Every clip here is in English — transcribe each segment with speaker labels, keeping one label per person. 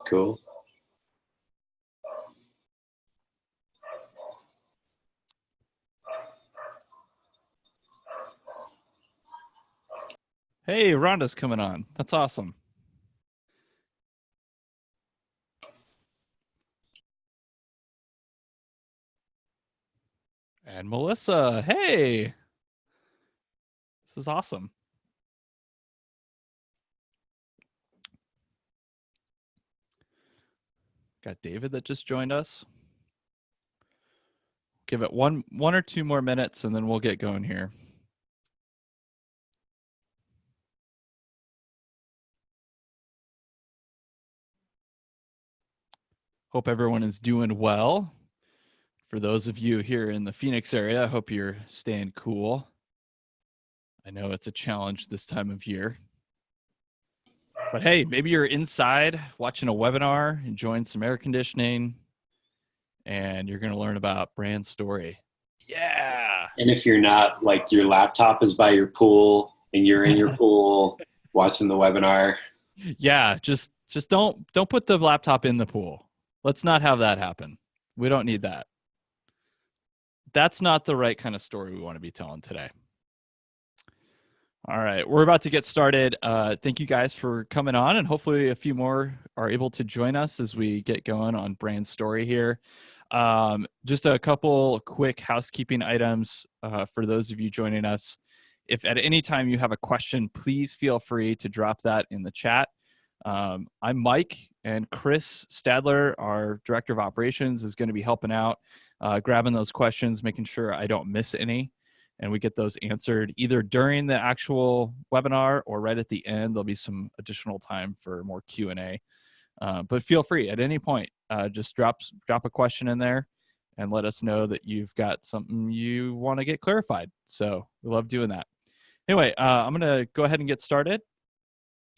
Speaker 1: Cool.
Speaker 2: Hey, Rhonda's coming on. That's awesome. And Melissa, hey. This is awesome. Got David that just joined us. Give it one or two more minutes and then we'll get going here. Hope everyone is doing well. For those of you here in the Phoenix area, I hope you're staying cool. I know it's a challenge this time of year. But hey, maybe you're inside watching a webinar, enjoying some air conditioning, and you're going to learn about brand story. Yeah.
Speaker 1: And if you're not, like, your laptop is by your pool and you're in your pool watching the webinar.
Speaker 2: Yeah, just don't put the laptop in the pool. Let's not have that happen. We don't need that. That's not the right kind of story we want to be telling today. All right, we're about to get started. Thank you guys for coming on, and hopefully a few more are able to join us as we get going on brand story here. Just a couple quick housekeeping items for those of you joining us. If at any time you have a question, please feel free to drop that in the chat. I'm Mike, and Chris Stadler, our Director of Operations, is going to be helping out, grabbing those questions, making sure I don't miss any, and we get those answered either during the actual webinar or right at the end. There'll be some additional time for more Q&A. But feel free at any point, just drop a question in there and let us know that you've got something you want to get clarified. So we love doing that. Anyway, I'm going to go ahead and get started,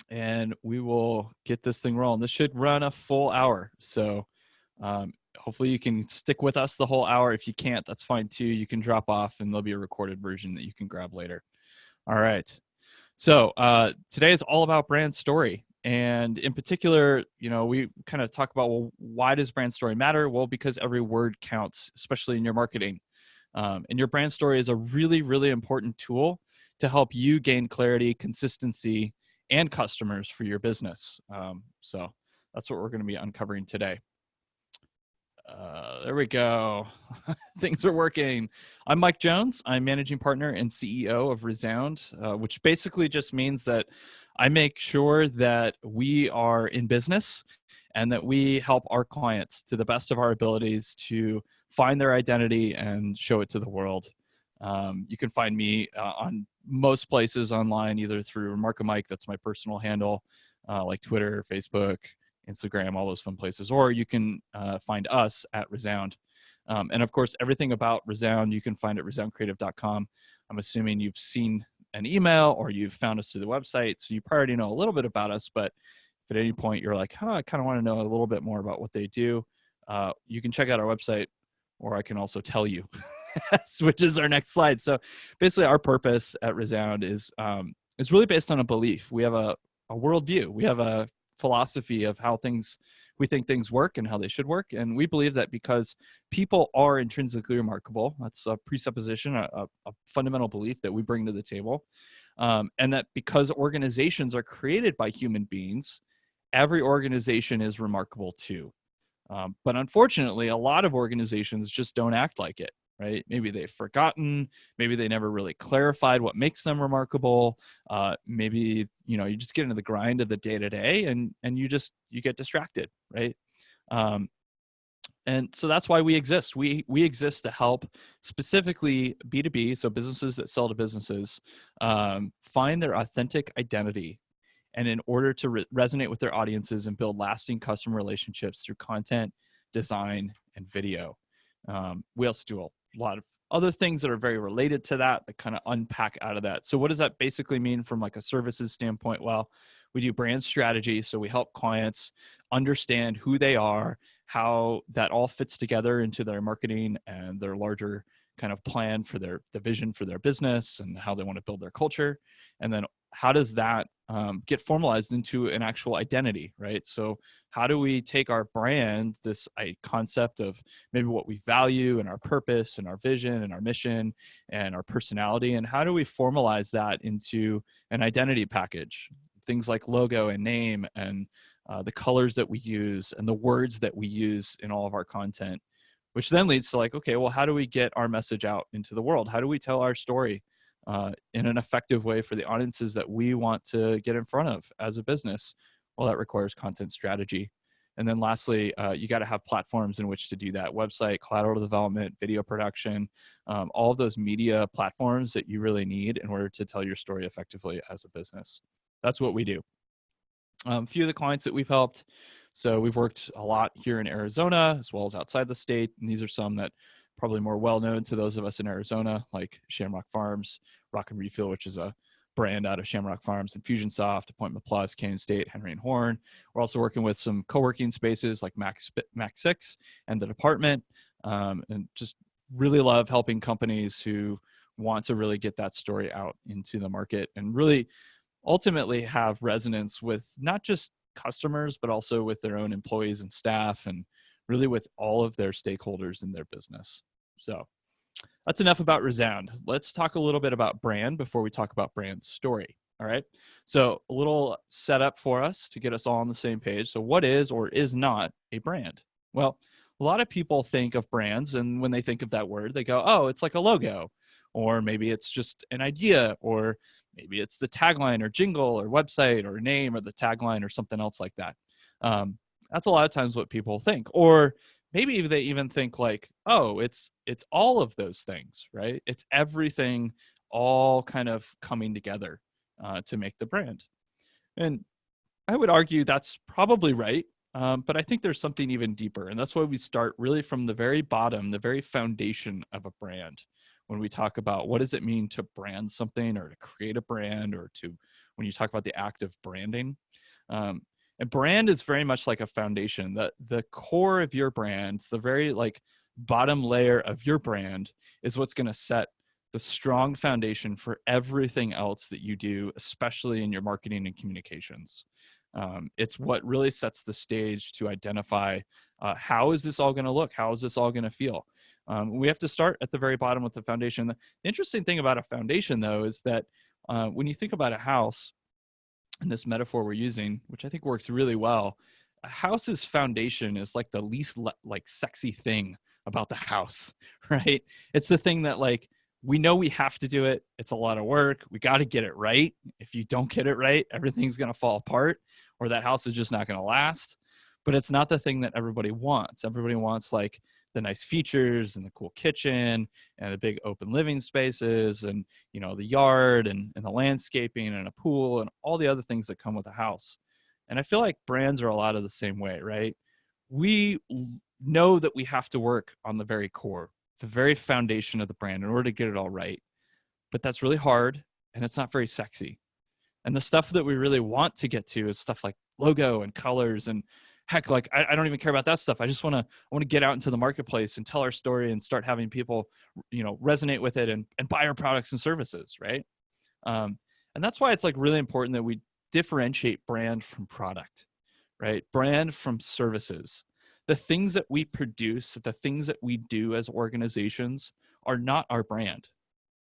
Speaker 2: and we will get this thing rolling. This should run a full hour. So hopefully you can stick with us the whole hour. If you can't, that's fine too. You can drop off and there'll be a recorded version that you can grab later. All right. So today is all about brand story. And in particular, we kind of talk about, well, why does brand story matter? Well, because every word counts, especially in your marketing. And your brand story is a really, really important tool to help you gain clarity, consistency, and customers for your business. So that's what we're going to be uncovering today. There we go. Things are working. I'm Mike Jones. I'm managing partner and CEO of Resound, which basically just means that I make sure that we are in business and that we help our clients to the best of our abilities to find their identity and show it to the world. You can find me on most places online, either through Mark and Mike, that's my personal handle, like Twitter, Facebook, Instagram, all those fun places, or you can find us at Resound. And of course, everything about Resound, you can find at resoundcreative.com. I'm assuming you've seen an email or you've found us through the website, so you probably already know a little bit about us, but if at any point you're like, I kind of want to know a little bit more about what they do, you can check out our website, or I can also tell you, which is our next slide. So basically our purpose at Resound is really based on a belief. We have a worldview. We have a philosophy of how we think things work and how they should work. And we believe that because people are intrinsically remarkable, that's a presupposition, a fundamental belief that we bring to the table. And that because organizations are created by human beings, every organization is remarkable too. But unfortunately, a lot of organizations just don't act like it. Right? Maybe they've forgotten, maybe they never really clarified what makes them remarkable. Maybe, you just get into the grind of the day to day and you get distracted. Right. And so that's why we exist. We exist to help specifically B2B. So businesses that sell to businesses, find their authentic identity. And in order to resonate with their audiences and build lasting customer relationships through content, design, and video. We also do a lot of other things that are very related to that kind of unpack out of that. So what does that basically mean from like a services standpoint? Well, we do brand strategy. So we help clients understand who they are, how that all fits together into their marketing and their larger kind of plan for the vision for their business and how they want to build their culture. And then how does that get formalized into an actual identity, right? So how do we take our brand, this concept of maybe what we value and our purpose and our vision and our mission and our personality, and how do we formalize that into an identity package? Things like logo and name and the colors that we use and the words that we use in all of our content, which then leads to like, okay, well, how do we get our message out into the world? How do we tell our story in an effective way for the audiences that we want to get in front of as a business? Well, that requires content strategy. And then lastly, you got to have platforms in which to do that: website, collateral development, video production, all of those media platforms that you really need in order to tell your story effectively as a business. That's what we do. A few of the clients that we've helped. So we've worked a lot here in Arizona as well as outside the state. And these are some that probably more well known to those of us in Arizona, like Shamrock Farms, Rock and Refill, which is a brand out of Shamrock Farms, Infusionsoft, Appointment Plus, Canyon State, Henry and Horn. We're also working with some co-working spaces like Max 6 and The Department, and just really love helping companies who want to really get that story out into the market and really ultimately have resonance with not just customers, but also with their own employees and staff, and really with all of their stakeholders in their business. So that's enough about Resound. Let's talk a little bit about brand before we talk about brand story. All right. So a little setup for us to get us all on the same page. So what is or is not a brand? Well, a lot of people think of brands, and when they think of that word, they go, oh, it's like a logo, or maybe it's just an idea, or maybe it's the tagline or jingle or website or name or the tagline or something else like that. That's a lot of times what people think. Or maybe they even think like, oh, it's all of those things, right? It's everything all kind of coming together to make the brand. And I would argue that's probably right. But I think there's something even deeper. And that's why we start really from the very bottom, the very foundation of a brand. When we talk about what does it mean to brand something or to create a brand, or to when you talk about the act of branding. And brand is very much like a foundation. The core of your brand, the very like bottom layer of your brand, is what's going to set the strong foundation for everything else that you do, especially in your marketing and communications. It's what really sets the stage to identify how is this all going to look? How is this all going to feel? We have to start at the very bottom with the foundation. The interesting thing about a foundation, though, is that when you think about a house, and this metaphor we're using, which I think works really well, a house's foundation is like the least like sexy thing about the house, right? It's the thing that like we know we have to do it. It's a lot of work. We got to get it right. If you don't get it right, everything's going to fall apart, or that house is just not going to last. But it's not the thing that everybody wants. Everybody wants like the nice features and the cool kitchen and the big open living spaces and, you know, the yard and the landscaping and a pool and all the other things that come with a house. And I feel like brands are a lot of the same way, right? We know that we have to work on the very core, the very foundation of the brand in order to get it all right. But that's really hard and it's not very sexy. And the stuff that we really want to get to is stuff like logo and colors, and heck, like I don't even care about that stuff. I just want to get out into the marketplace and tell our story and start having people, you know, resonate with it and buy our products and services, right? And that's why it's like really important that we differentiate brand from product, right? Brand from services. The things that we produce, the things that we do as organizations are not our brand.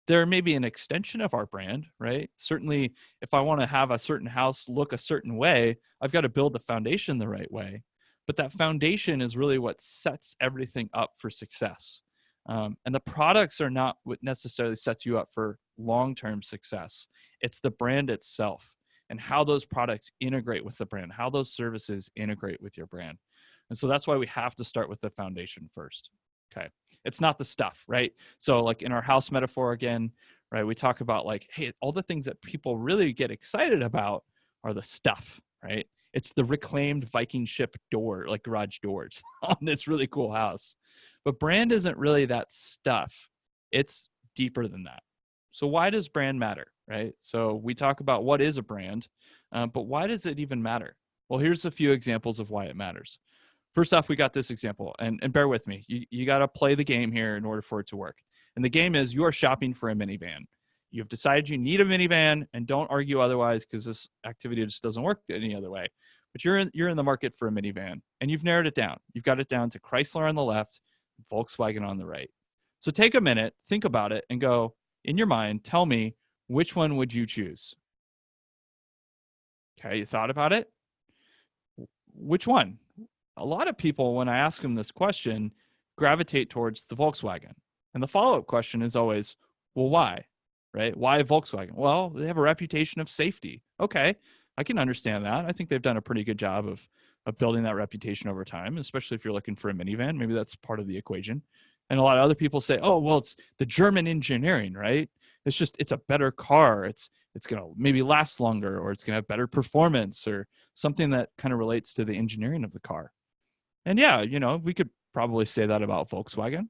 Speaker 2: They're maybe an extension of our brand, right? Certainly, if I want to have a certain house look a certain way, I've got to build the foundation the right way. But that foundation is really what sets everything up for success. And the products are not what necessarily sets you up for long-term success. It's the brand itself and how those products integrate with the brand, how those services integrate with your brand. And so that's why we have to start with the foundation first. Okay. It's not the stuff, right? So like in our house metaphor again, right, we talk about like, hey, all the things that people really get excited about are the stuff, right? It's the reclaimed Viking ship door, like garage doors on this really cool house. But brand isn't really that stuff. It's deeper than that. So why does brand matter, right? So we talk about what is a brand, but why does it even matter? Well, here's a few examples of why it matters. First off, we got this example, and bear with me. You got to play the game here in order for it to work. And the game is you are shopping for a minivan. You've decided you need a minivan, and don't argue otherwise, because this activity just doesn't work any other way. But you're in the market for a minivan, and you've narrowed it down. You've got it down to Chrysler on the left, Volkswagen on the right. So take a minute, think about it, and go, in your mind, tell me, which one would you choose? Okay, you thought about it? Which one? A lot of people, when I ask them this question, gravitate towards the Volkswagen. And the follow-up question is always, well, why? Right? Why Volkswagen? Well, they have a reputation of safety. Okay, I can understand that. I think they've done a pretty good job of building that reputation over time, especially if you're looking for a minivan. Maybe that's part of the equation. And a lot of other people say, oh, well, it's the German engineering, right? It's a better car. It's going to maybe last longer, or it's going to have better performance, or something that kind of relates to the engineering of the car. And yeah, we could probably say that about Volkswagen.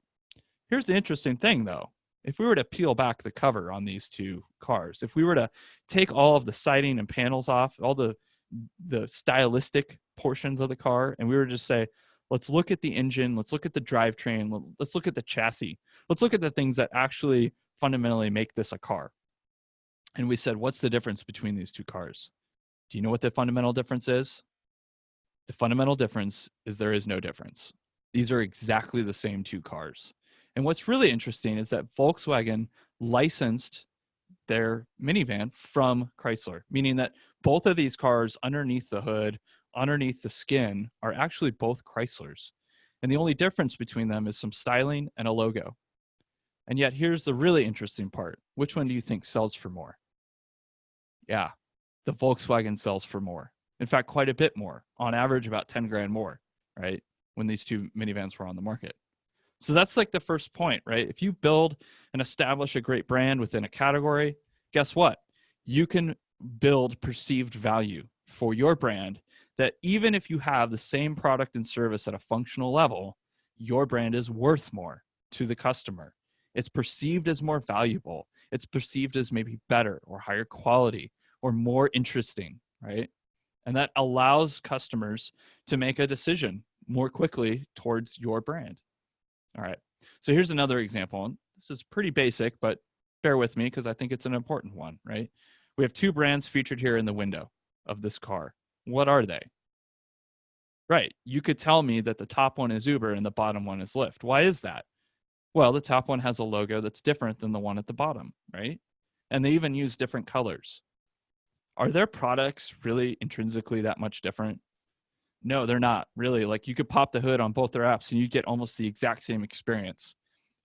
Speaker 2: Here's the interesting thing, though. If we were to peel back the cover on these two cars, if we were to take all of the siding and panels off, all the stylistic portions of the car, and we were to just say, let's look at the engine, let's look at the drivetrain, let's look at the chassis, let's look at the things that actually fundamentally make this a car. And we said, what's the difference between these two cars? Do you know what the fundamental difference is? The fundamental difference is there is no difference. These are exactly the same two cars. And what's really interesting is that Volkswagen licensed their minivan from Chrysler, meaning that both of these cars underneath the hood, underneath the skin, are actually both Chryslers. And the only difference between them is some styling and a logo. And yet here's the really interesting part. Which one do you think sells for more? Yeah, the Volkswagen sells for more. In fact, quite a bit more, on average about 10 grand more, right? When these two minivans were on the market. So that's like the first point, right? If you build and establish a great brand within a category, guess what? You can build perceived value for your brand that even if you have the same product and service at a functional level, your brand is worth more to the customer. It's perceived as more valuable. It's perceived as maybe better or higher quality or more interesting, right? And that allows customers to make a decision more quickly towards your brand. All right. So here's another example. And this is pretty basic, but bear with me because I think it's an important one, right? We have two brands featured here in the window of this car. What are they? Right. You could tell me that the top one is Uber and the bottom one is Lyft. Why is that? Well, the top one has a logo that's different than the one at the bottom, right? And they even use different colors. Are their products really intrinsically that much different? No, they're not really. Like, you could pop the hood on both their apps and you get almost the exact same experience.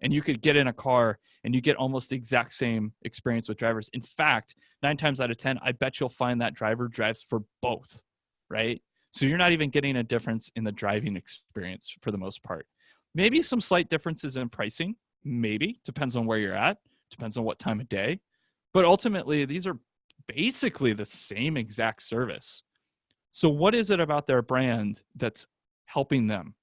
Speaker 2: And you could get in a car and you get almost the exact same experience with drivers. In fact, 9 times out of 10, I bet you'll find that driver drives for both, right? So you're not even getting a difference in the driving experience for the most part. Maybe some slight differences in pricing, maybe. Depends on where you're at, depends on what time of day. But ultimately, these are basically the same exact service. So what is it about their brand that's helping them?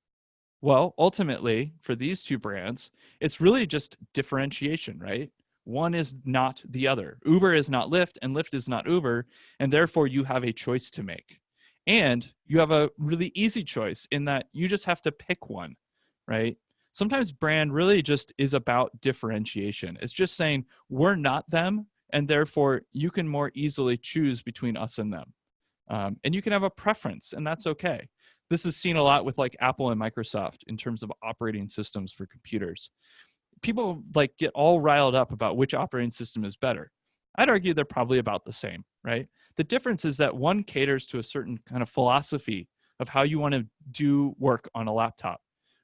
Speaker 2: Well, ultimately, for these two brands, it's really just differentiation, right? One is not the other. Uber is not Lyft, and Lyft is not Uber, and therefore you have a choice to make. And you have a really easy choice in that you just have to pick one, right? Sometimes brand really just is about differentiation. It's just saying we're not them, and therefore you can more easily choose between us and them. And you can have a preference, and that's okay. This is seen a lot with like Apple and Microsoft in terms of operating systems for computers. People like get all riled up about which operating system is better. I'd argue they're probably about the same, right? The difference is that one caters to a certain kind of philosophy of how you want to do work on a laptop,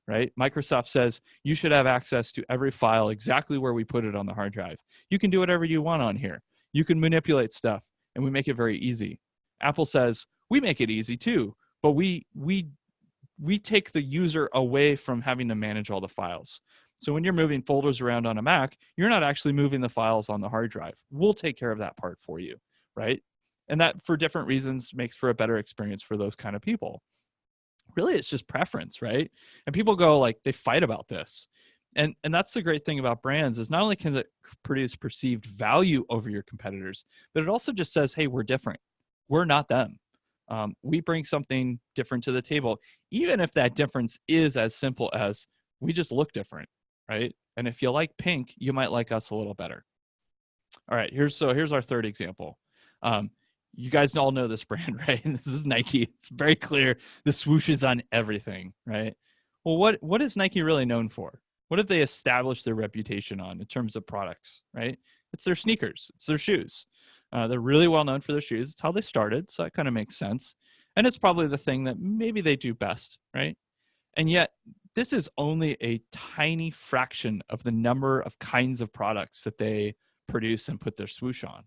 Speaker 2: right? Microsoft says you should have access to every file exactly where we put it on the hard drive. You can do whatever you want on here. You can manipulate stuff, and we make it very easy. Apple says we make it easy too, but we take the user away from having to manage all the files. So when you're moving folders around on a Mac, you're not actually moving the files on the hard drive. We'll take care of that part for you, right? And that, for different reasons, makes for a better experience for those kind of people. Really, it's just preference, right? And people go like, they fight about this. And that's the great thing about brands is not only can it produce perceived value over your competitors, but it also just says, hey, we're different. We're not them. We bring something different to the table, even if that difference is as simple as we just look different, right? And if you like pink, you might like us a little better. All right, here's our third example. You guys all know this brand, right? And this is Nike. It's very clear. The swoosh is on everything, right? Well, what is Nike really known for? What have they established their reputation on in terms of products, right? It's their sneakers. It's their shoes. They're really well known for their shoes. It's how they started, so that kind of makes sense. And it's probably the thing that maybe they do best, right? And yet, this is only a tiny fraction of the number of kinds of products that they produce and put their swoosh on.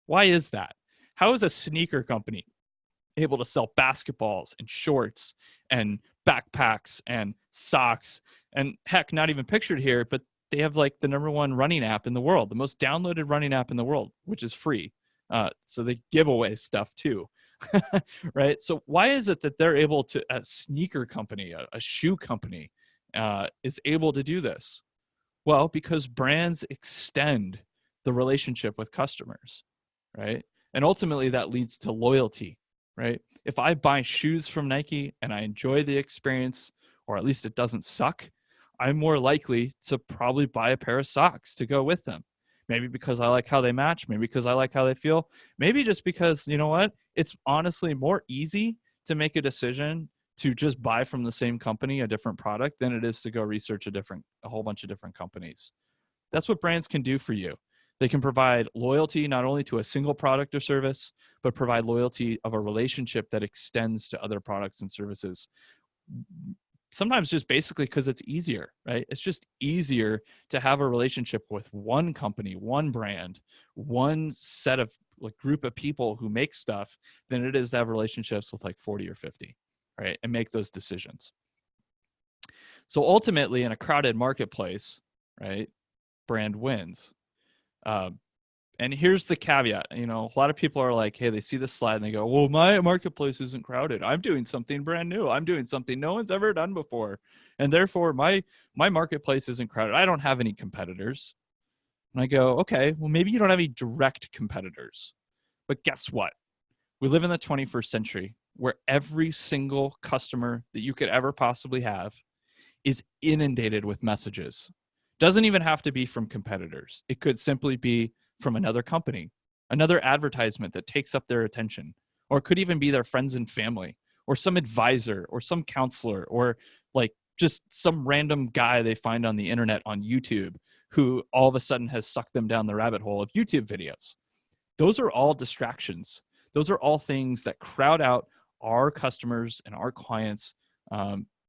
Speaker 2: Why is that? How is a sneaker company able to sell basketballs and shorts and backpacks and socks and heck, not even pictured here, but they have like the number one running app in the world, the most downloaded running app in the world, which is free. So they give away stuff too. Right? So why is it that they're able to, a sneaker company, a shoe company, is able to do this? Well, because brands extend the relationship with customers, right? And ultimately that leads to loyalty, right? If I buy shoes from Nike and I enjoy the experience, or at least it doesn't suck, I'm more likely to probably buy a pair of socks to go with them. Maybe because I like how they match, maybe because I like how they feel, maybe just because, you know what? It's honestly more easy to make a decision to just buy from the same company a different product than it is to go research a whole bunch of different companies. That's what brands can do for you. They can provide loyalty not only to a single product or service, but provide loyalty of a relationship that extends to other products and services. Sometimes just basically because it's easier, right? It's just easier to have a relationship with one company, one brand, one set of like group of people who make stuff than it is to have relationships with like 40 or 50, right? And make those decisions. So ultimately in a crowded marketplace, right, brand wins. And here's the caveat. You know, a lot of people are like, hey, they see this slide and they go, well, my marketplace isn't crowded. I'm doing something brand new. I'm doing something no one's ever done before. And therefore my marketplace isn't crowded. I don't have any competitors. And I go, okay, well, maybe you don't have any direct competitors. But guess what? We live in the 21st century where every single customer that you could ever possibly have is inundated with messages. Doesn't even have to be from competitors. It could simply be from another company, another advertisement that takes up their attention, or it could even be their friends and family, or some advisor, or some counselor, or like just some random guy they find on the internet on YouTube who all of a sudden has sucked them down the rabbit hole of YouTube videos. Those are all distractions. Those are all things that crowd out our customers and our clients'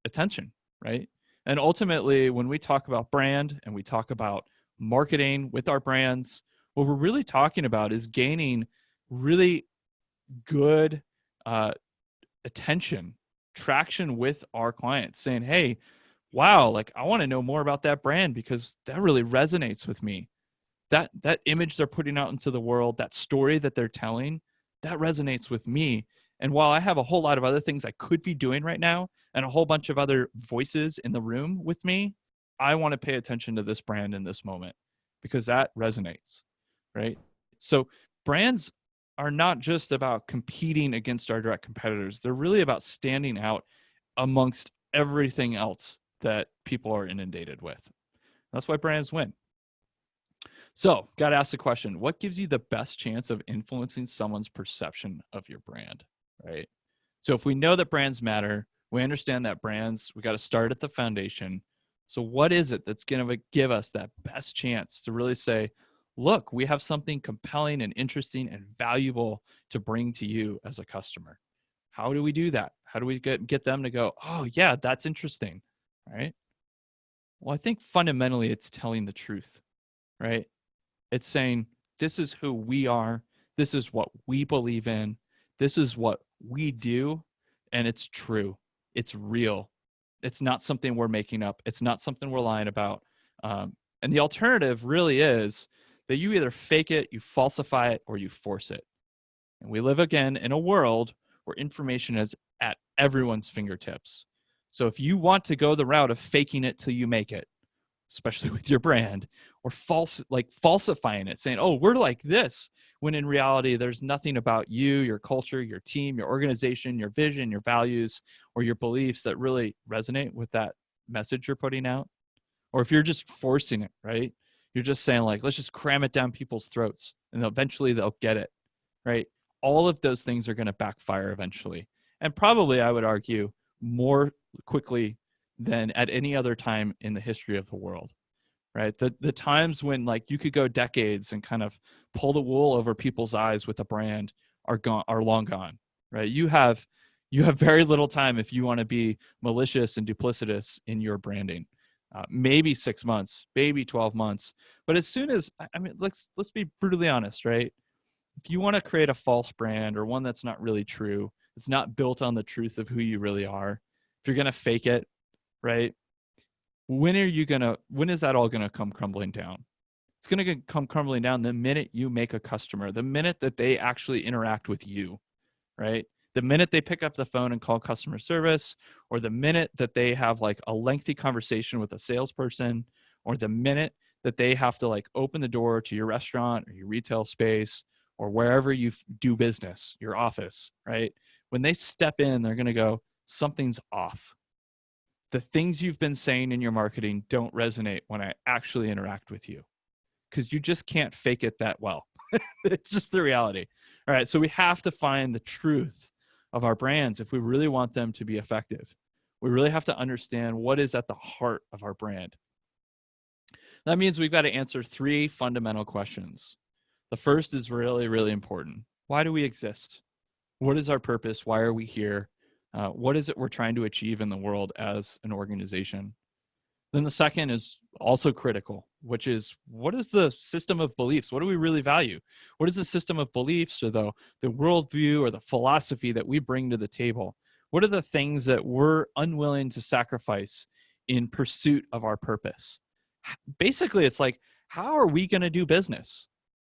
Speaker 2: attention, right? And ultimately, when we talk about brand and we talk about marketing with our brands, what we're really talking about is gaining really good attention, traction with our clients, saying, hey, wow, like I want to know more about that brand because that really resonates with me. That image they're putting out into the world, that story that they're telling, that resonates with me. And while I have a whole lot of other things I could be doing right now and a whole bunch of other voices in the room with me, I want to pay attention to this brand in this moment because that resonates, right? So brands are not just about competing against our direct competitors. They're really about standing out amongst everything else that people are inundated with. That's why brands win. So, got to ask the question, what gives you the best chance of influencing someone's perception of your brand, right? So, if we know that brands matter, we understand that brands, we got to start at the foundation. So, what is it that's going to give us that best chance to really say, look, we have something compelling and interesting and valuable to bring to you as a customer? How do we do that? How do we get them to go, oh, yeah, that's interesting, right? Well, I think fundamentally it's telling the truth, right? It's saying, this is who we are. This is what we believe in. This is what we do. And it's true. It's real. It's not something we're making up. It's not something we're lying about. And the alternative really is that you either fake it, you falsify it, or you force it. And we live again in a world where information is at everyone's fingertips. So if you want to go the route of faking it till you make it, especially with your brand, or falsifying it, saying, oh, we're like this, when in reality, there's nothing about you, your culture, your team, your organization, your vision, your values, or your beliefs that really resonate with that message you're putting out. Or if you're just forcing it, right? You're just saying like, let's just cram it down people's throats and eventually they'll get it, right? All of those things are going to backfire eventually. And probably, I would argue, more quickly than at any other time in the history of the world, right? The times when like you could go decades and kind of pull the wool over people's eyes with a brand are long gone, right? You have very little time if you want to be malicious and duplicitous in your branding. Maybe 6 months, maybe 12 months. But as soon as, I mean, let's be brutally honest, right? If you want to create a false brand or one that's not really true, it's not built on the truth of who you really are, if you're going to fake it, right? When is that all going to come crumbling down? It's going to come crumbling down the minute you make a customer, the minute that they actually interact with you, right? The minute they pick up the phone and call customer service, or the minute that they have like a lengthy conversation with a salesperson, or the minute that they have to like open the door to your restaurant or your retail space or wherever you do business, your office, right? When they step in, they're going to go, something's off. The things you've been saying in your marketing don't resonate when I actually interact with you, because you just can't fake it that well. It's just the reality. All right. So we have to find the truth of our brands if we really want them to be effective. We really have to understand what is at the heart of our brand. That means we've got to answer 3 fundamental questions. The first is really, really important. Why do we exist? What is our purpose? Why are we here? What is it we're trying to achieve in the world as an organization? Then the second is also critical, which is, what is the system of beliefs? What do we really value? What is the system of beliefs, or the worldview or the philosophy that we bring to the table? What are the things that we're unwilling to sacrifice in pursuit of our purpose? Basically, it's like, how are we going to do business?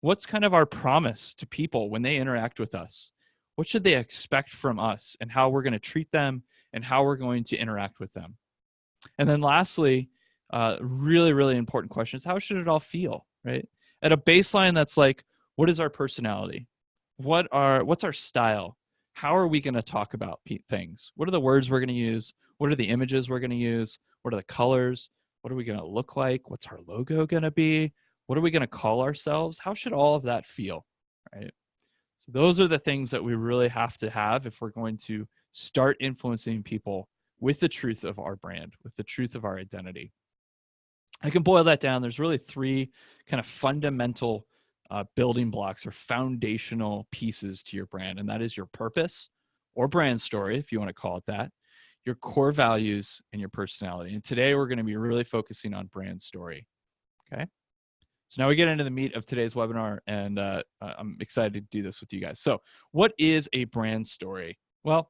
Speaker 2: What's kind of our promise to people when they interact with us? What should they expect from us, and how we're going to treat them and how we're going to interact with them? And then lastly, really, really important question is, how should it all feel, right? At a baseline that's like, what is our personality? What's our style? How are we going to talk about things? What are the words we're going to use? What are the images we're going to use? What are the colors? What are we going to look like? What's our logo going to be? What are we going to call ourselves? How should all of that feel, right? So those are the things that we really have to have if we're going to start influencing people with the truth of our brand, with the truth of our identity. I can boil that down. There's really 3 kind of fundamental building blocks or foundational pieces to your brand, and that is your purpose or brand story, if you want to call it that, your core values, and your personality. And today we're going to be really focusing on brand story. Okay. So now we get into the meat of today's webinar, and I'm excited to do this with you guys. So what is a brand story? Well,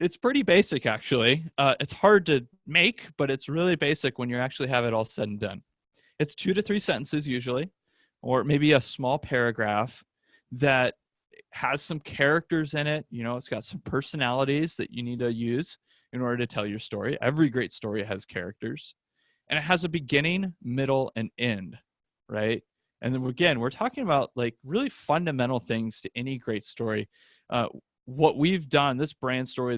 Speaker 2: it's pretty basic, actually. It's hard to make, but it's really basic when you actually have it all said and done. It's 2 to 3 sentences usually, or maybe a small paragraph that has some characters in it. You know, it's got some personalities that you need to use in order to tell your story. Every great story has characters, and it has a beginning, middle, and end, right? And then again, we're talking about like really fundamental things to any great story. What we've done, this brand story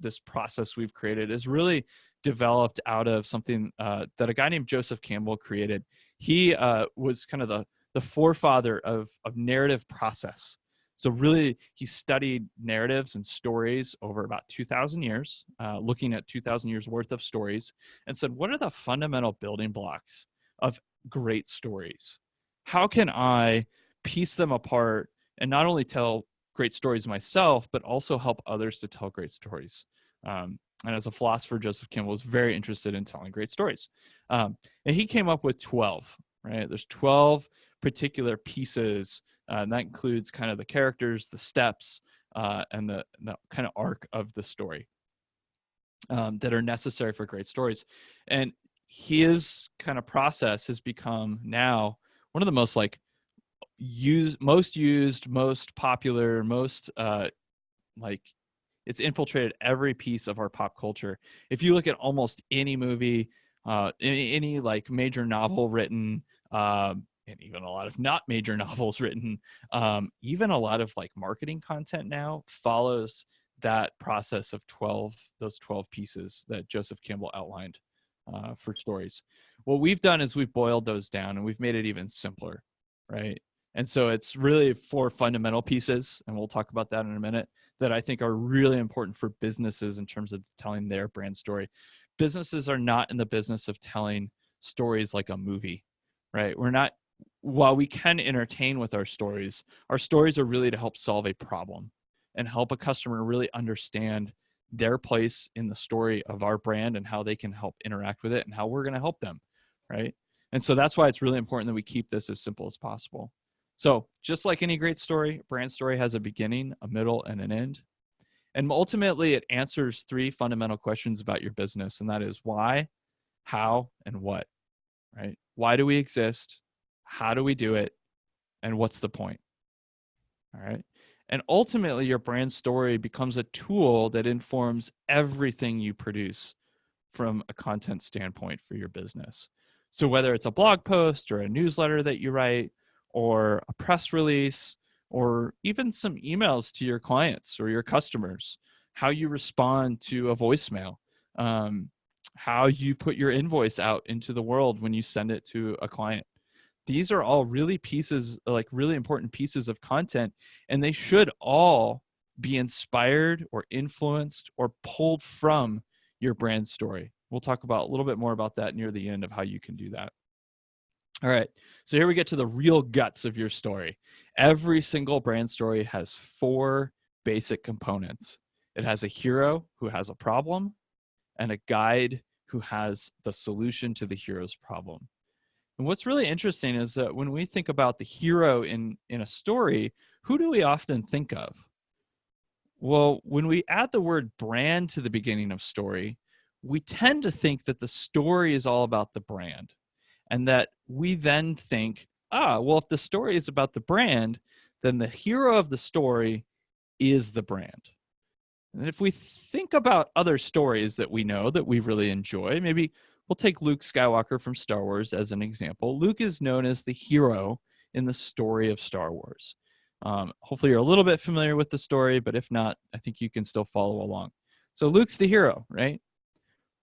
Speaker 2: this process we've created, is really developed out of something that a guy named Joseph Campbell created. He was kind of the forefather of narrative process. So really, he studied narratives and stories over about 2,000 years, looking at 2,000 years worth of stories, and said, what are the fundamental building blocks of great stories? How can I piece them apart and not only tell great stories myself, but also help others to tell great stories? And as a philosopher, Joseph Campbell was very interested in telling great stories. And he came up with 12, right? There's 12 particular pieces, and that includes kind of the characters, the steps, and the kind of arc of the story that are necessary for great stories. And his kind of process has become now one of the most like most used, most popular, most like it's infiltrated every piece of our pop culture. If you look at almost any movie, any like major novel written, and even a lot of not major novels written, even a lot of like marketing content now follows that process of those 12 pieces that Joseph Campbell outlined. for stories. What we've done is we've boiled those down and we've made it even simpler, right? And so it's really 4 fundamental pieces, and we'll talk about that in a minute, that I think are really important for businesses in terms of telling their brand story. Businesses are not in the business of telling stories like a movie, right? We're not, while we can entertain with our stories are really to help solve a problem and help a customer really understand their place in the story of our brand and how they can help interact with it and how we're going to help them, right? And so that's why it's really important that we keep this as simple as possible. So just like any great story, brand story has a beginning, a middle, and an end. And ultimately, it answers 3 fundamental questions about your business, and that is why, how, and what, right? Why do we exist? How do we do it? And what's the point? All right. And ultimately, your brand story becomes a tool that informs everything you produce from a content standpoint for your business. So whether it's a blog post or a newsletter that you write or a press release or even some emails to your clients or your customers, how you respond to a voicemail, how you put your invoice out into the world when you send it to a client. These are all really important pieces of content, and they should all be inspired or influenced or pulled from your brand story. We'll talk about a little bit more about that near the end of how you can do that. All right, so here we get to the real guts of your story. Every single brand story has 4 basic components. It has a hero who has a problem and a guide who has the solution to the hero's problem. And what's really interesting is that when we think about the hero in a story, who do we often think of? Well, when we add the word brand to the beginning of story, we tend to think that the story is all about the brand. And that we then think, well, if the story is about the brand, then the hero of the story is the brand. And if we think about other stories that we know that we really enjoy, maybe we'll take Luke Skywalker from Star Wars as an example. Luke is known as the hero in the story of Star Wars. Hopefully you're a little bit familiar with the story, but if not, I think you can still follow along. So Luke's the hero, right?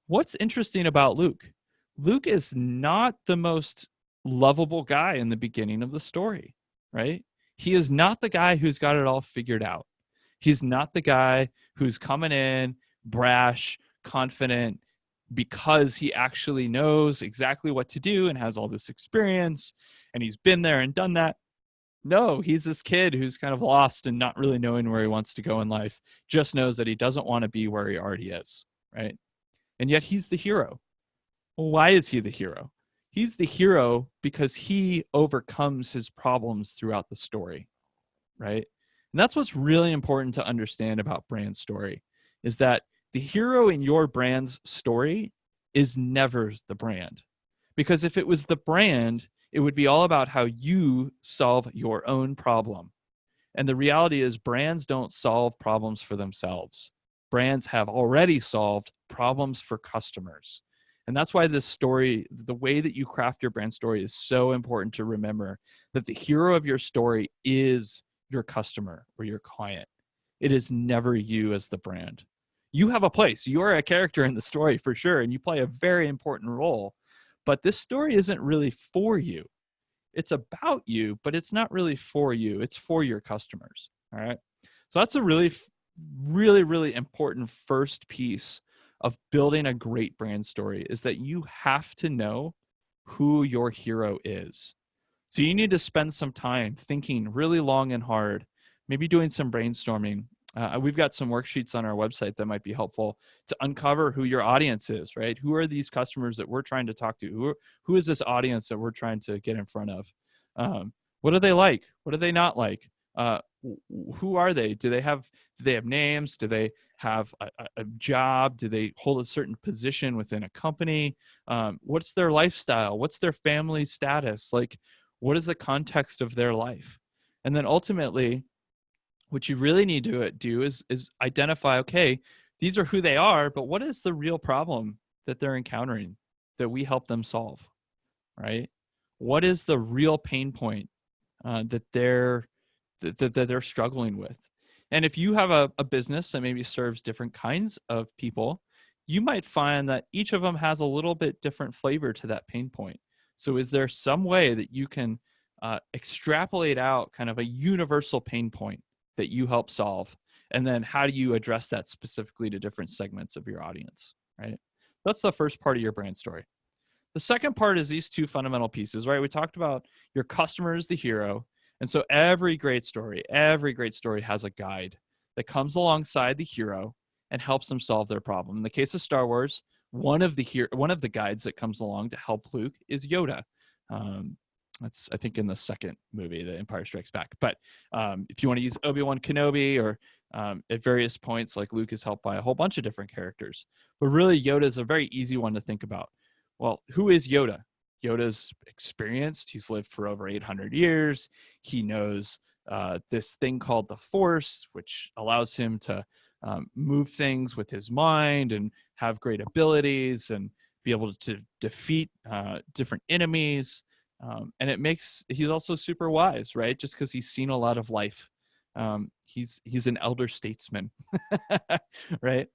Speaker 2: What's interesting about Luke? Luke is not the most lovable guy in the beginning of the story, right? He is not the guy who's got it all figured out. He's not the guy who's coming in brash, confident, because he actually knows exactly what to do and has all this experience and he's been there and done that. No, he's this kid who's kind of lost and not really knowing where he wants to go in life, just knows that he doesn't want to be where he already is, right? And yet he's the hero. Well, why is he the hero? He's the hero because he overcomes his problems throughout the story, right? And that's what's really important to understand about brand story, is that the hero in your brand's story is never the brand. Because if it was the brand, it would be all about how you solve your own problem. And the reality is brands don't solve problems for themselves. Brands have already solved problems for customers. And that's why this story, the way that you craft your brand story, is so important to remember that the hero of your story is your customer or your client. It is never you as the brand. You have a place. You are a character in the story for sure, and you play a very important role. But this story isn't really for you. It's about you, but it's not really for you. It's for your customers. All right. So that's a really, really important first piece of building a great brand story, is that you have to know who your hero is. So you need to spend some time thinking really long and hard, maybe doing some brainstorming. We've got some worksheets on our website that might be helpful to uncover who your audience is, right? Who are these customers that we're trying to talk to? Who is this audience that we're trying to get in front of? What do they like? What do they not like? Who are they? Do they have names? Do they have a job? Do they hold a certain position within a company? What's their lifestyle? What's their family status? Like, what is the context of their life? And then ultimately, what you really need to do is identify, okay, these are who they are, but what is the real problem that they're encountering that we help them solve, right? What is the real pain point that they're struggling with? And if you have a business that maybe serves different kinds of people, you might find that each of them has a little bit different flavor to that pain point. So is there some way that you can extrapolate out kind of a universal pain point that you help solve? And then how do you address that specifically to different segments of your audience, right? That's the first part of your brand story. The second part is these two fundamental pieces, right? We talked about your customer is the hero. And so every great story has a guide that comes alongside the hero and helps them solve their problem. In the case of Star Wars, one of the guides that comes along to help Luke is Yoda. That's, I think, in the second movie, The Empire Strikes Back. But if you want to use Obi-Wan Kenobi, or at various points, like Luke is helped by a whole bunch of different characters. But really, Yoda is a very easy one to think about. Well, who is Yoda? Yoda's experienced. He's lived for over 800 years. He knows this thing called the Force, which allows him to move things with his mind and have great abilities and be able to defeat different enemies. And he's also super wise, right? Just because he's seen a lot of life. He's an elder statesman, right?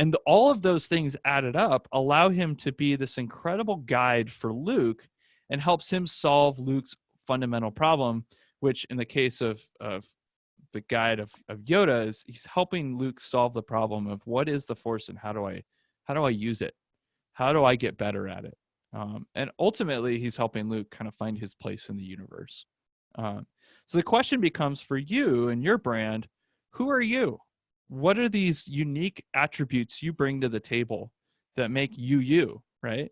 Speaker 2: And all of those things added up allow him to be this incredible guide for Luke and helps him solve Luke's fundamental problem, which in the case of the guide of Yoda is he's helping Luke solve the problem of what is the Force and how do I use it? How do I get better at it? And ultimately, he's helping Luke kind of find his place in the universe. So the question becomes for you and your brand, who are you? What are these unique attributes you bring to the table that make you, right?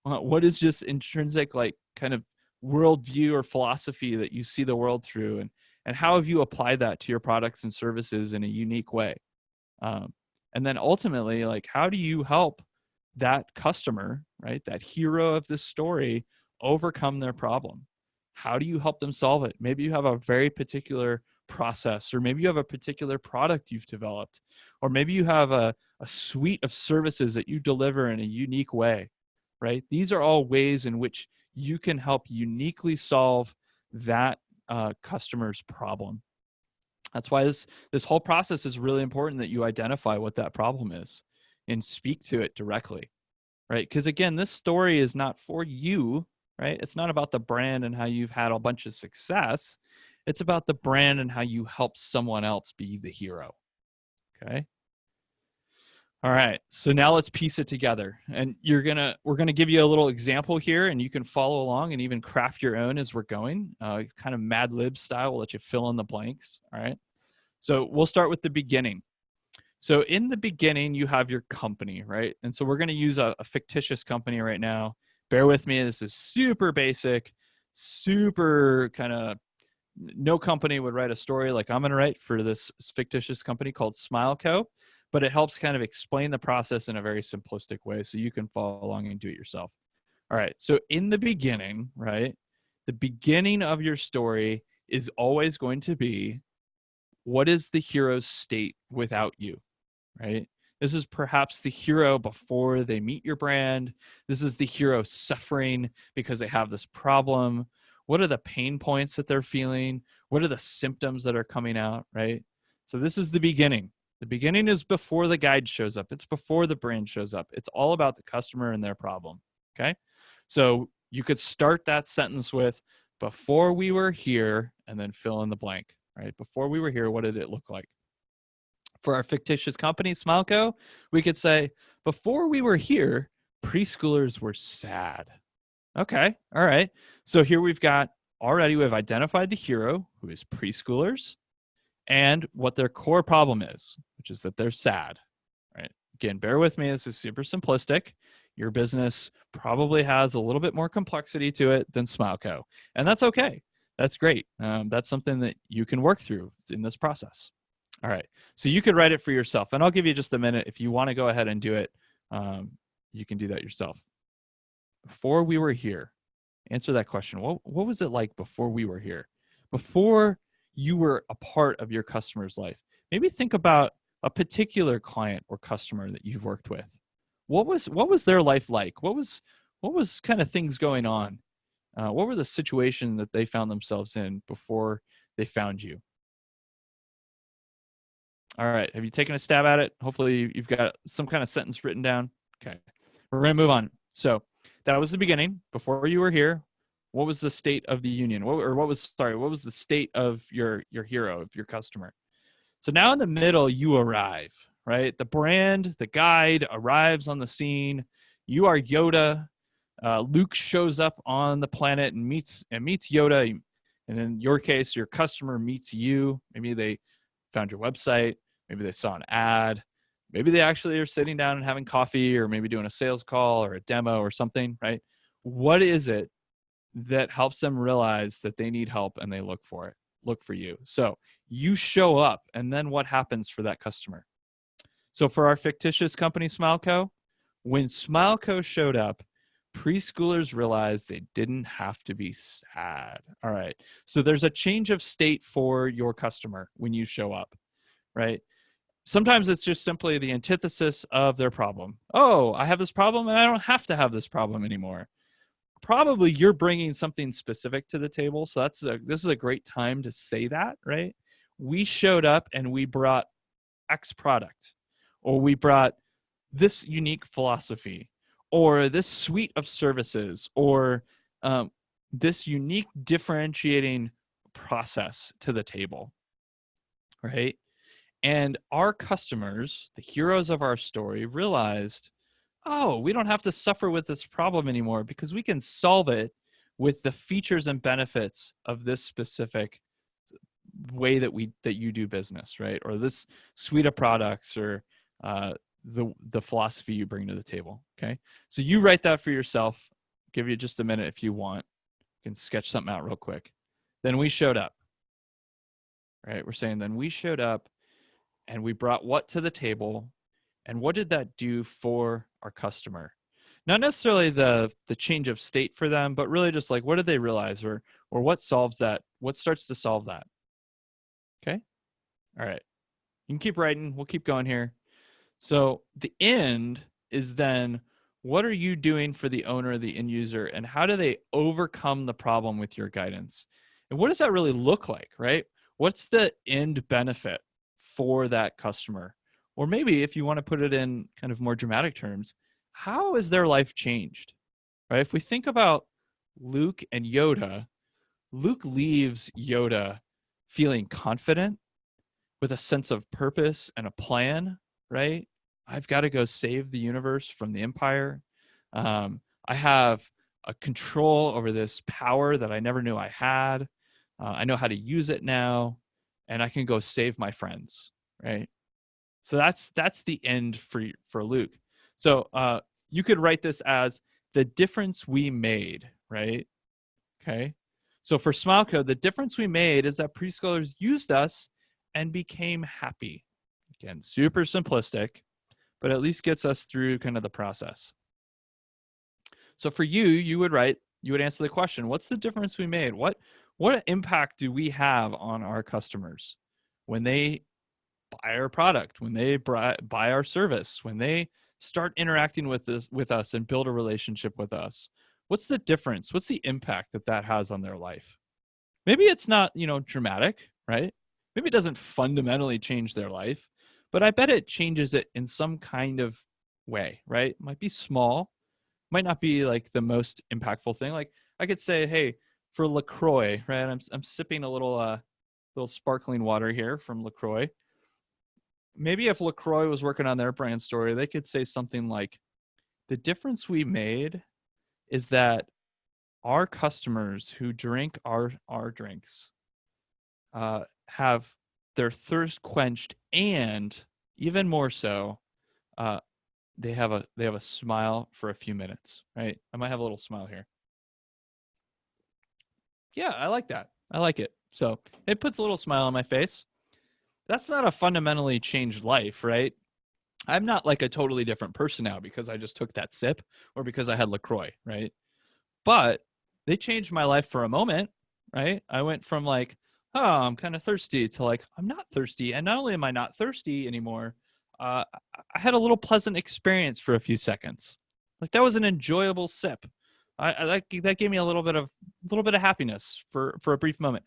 Speaker 2: What is just intrinsic, like kind of worldview or philosophy that you see the world through? And how have you applied that to your products and services in a unique way? And then ultimately, like, how do you help that customer, right, that hero of this story, overcome their problem? How do you help them solve it? Maybe you have a very particular process, or maybe you have a particular product you've developed, or maybe you have a suite of services that you deliver in a unique way, right? These are all ways in which you can help uniquely solve that customer's problem. That's why this whole process is really important, that you identify what that problem is and speak to it directly, right? Because again, this story is not for you, right? It's not about the brand and how you've had a bunch of success. It's about the brand and how you help someone else be the hero. Okay. All right. So now let's piece it together. And we're gonna give you a little example here, and you can follow along and even craft your own as we're going. Kind of Mad Lib style. We'll let you fill in the blanks. All right. So we'll start with the beginning. So in the beginning, you have your company, right? And so we're going to use a fictitious company right now. Bear with me. This is super basic, super kind of, no company would write a story like I'm going to write for this fictitious company called Smile Co. But it helps kind of explain the process in a very simplistic way so you can follow along and do it yourself. All right. So in the beginning, right, the beginning of your story is always going to be, what is the hero's state without you, right? This is perhaps the hero before they meet your brand. This is the hero suffering because they have this problem. What are the pain points that they're feeling? What are the symptoms that are coming out, right? So this is the beginning. The beginning is before the guide shows up. It's before the brand shows up. It's all about the customer and their problem, okay? So you could start that sentence with, before we were here, and then fill in the blank, right? Before we were here, what did it look like? For our fictitious company, Smileco, we could say, before we were here, preschoolers were sad. Okay, all right. So here we've identified the hero, who is preschoolers, and what their core problem is, which is that they're sad, right? Again, bear with me. This is super simplistic. Your business probably has a little bit more complexity to it than Smileco, and that's okay. That's great. That's something that you can work through in this process. All right. So you could write it for yourself, and I'll give you just a minute. If you want to go ahead and do it, you can do that yourself. Before we were here, answer that question. What was it like before we were here? Before you were a part of your customer's life? Maybe think about a particular client or customer that you've worked with. What was their life like? What was kind of things going on? What were the situation that they found themselves in before they found you? All right. Have you taken a stab at it? Hopefully you've got some kind of sentence written down. Okay. We're going to move on. So that was the beginning. Before you were here, what was the state of the union? What was the state of your hero, of your customer? So now in the middle, you arrive, right? The brand, the guide arrives on the scene. You are Yoda. Luke shows up on the planet and meets Yoda. And in your case, your customer meets you. Maybe they found your website. Maybe they saw an ad. Maybe they actually are sitting down and having coffee, or maybe doing a sales call or a demo or something, right? What is it that helps them realize that they need help and they look for you? So you show up, and then what happens for that customer? So for our fictitious company, SmileCo, when SmileCo showed up, preschoolers realized they didn't have to be sad. All right. So there's a change of state for your customer when you show up, right? Sometimes it's just simply the antithesis of their problem. Oh, I have this problem and I don't have to have this problem anymore. Probably you're bringing something specific to the table. So this is a great time to say that, right? We showed up and we brought X product, or we brought this unique philosophy, or this suite of services, or this unique differentiating process to the table, right? And our customers, the heroes of our story, realized, oh, we don't have to suffer with this problem anymore because we can solve it with the features and benefits of this specific way that you do business, right? Or this suite of products, or the philosophy you bring to the table. Okay, so you write that for yourself. I'll give you just a minute if you want. You can sketch something out real quick. Then we showed up, right? We're saying then we showed up and we brought what to the table, and what did that do for our customer? Not necessarily the change of state for them, but really just like, what did they realize, or what solves that? What starts to solve that? Okay. All right. You can keep writing. We'll keep going here. So the end is then, what are you doing for the owner, the end user, and how do they overcome the problem with your guidance? And what does that really look like, right? What's the end benefit for that customer? Or maybe if you want to put it in kind of more dramatic terms, how has their life changed, right? If we think about Luke and Yoda, Luke leaves Yoda feeling confident, with a sense of purpose and a plan, right? I've got to go save the universe from the Empire. I have a control over this power that I never knew I had. I know how to use it now, and I can go save my friends, right? So that's the end for Luke. So you could write this as the difference we made, right? Okay. So for SmileCo, the difference we made is that preschoolers used us and became happy. Again, super simplistic, but at least gets us through kind of the process. So for you would answer the question, what's the difference we made? What impact do we have on our customers when they buy our product, when they buy our service, when they start interacting with us and build a relationship with us? What's the difference? What's the impact that has on their life? Maybe it's not, dramatic, right? Maybe it doesn't fundamentally change their life, but I bet it changes it in some kind of way, right? It might be small, might not be like the most impactful thing. Like I could say, hey, for LaCroix, right? I'm sipping a little sparkling water here from LaCroix. Maybe if LaCroix was working on their brand story, they could say something like, the difference we made is that our customers who drink our drinks have their thirst quenched, and even more so, they have a smile for a few minutes, right? I might have a little smile here. Yeah, I like that. I like it. So it puts a little smile on my face. That's not a fundamentally changed life, right? I'm not like a totally different person now because I just took that sip, or because I had LaCroix, right? But they changed my life for a moment, right? I went from like, oh, I'm kind of thirsty, to like, I'm not thirsty. And not only am I not thirsty anymore, I had a little pleasant experience for a few seconds. Like that was an enjoyable sip. That gave me a little bit of happiness for a brief moment.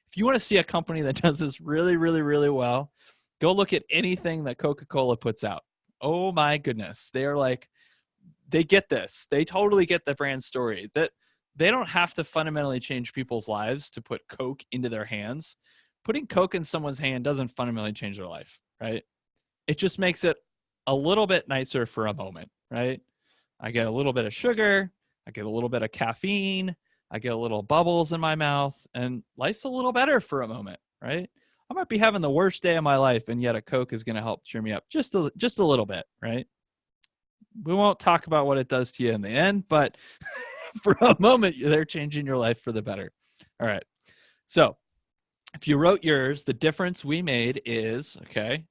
Speaker 2: If you want to see a company that does this really, really, really well, Go look at anything that Coca-Cola puts out. Oh my goodness. They are like, they get this. They totally get the brand story that they don't have to fundamentally change people's lives to put Coke into their hands. Putting Coke in someone's hand doesn't fundamentally change their life, right? It just makes it a little bit nicer for a moment, right? I get a little bit of sugar, I get a little bit of caffeine, I get a little bubbles in my mouth, and life's a little better for a moment, right? I might be having the worst day of my life, and yet a Coke is going to help cheer me up just a little bit, right? We won't talk about what it does to you in the end, but for a moment, they're changing your life for the better. All right. So if you wrote yours, the difference we made is, okay.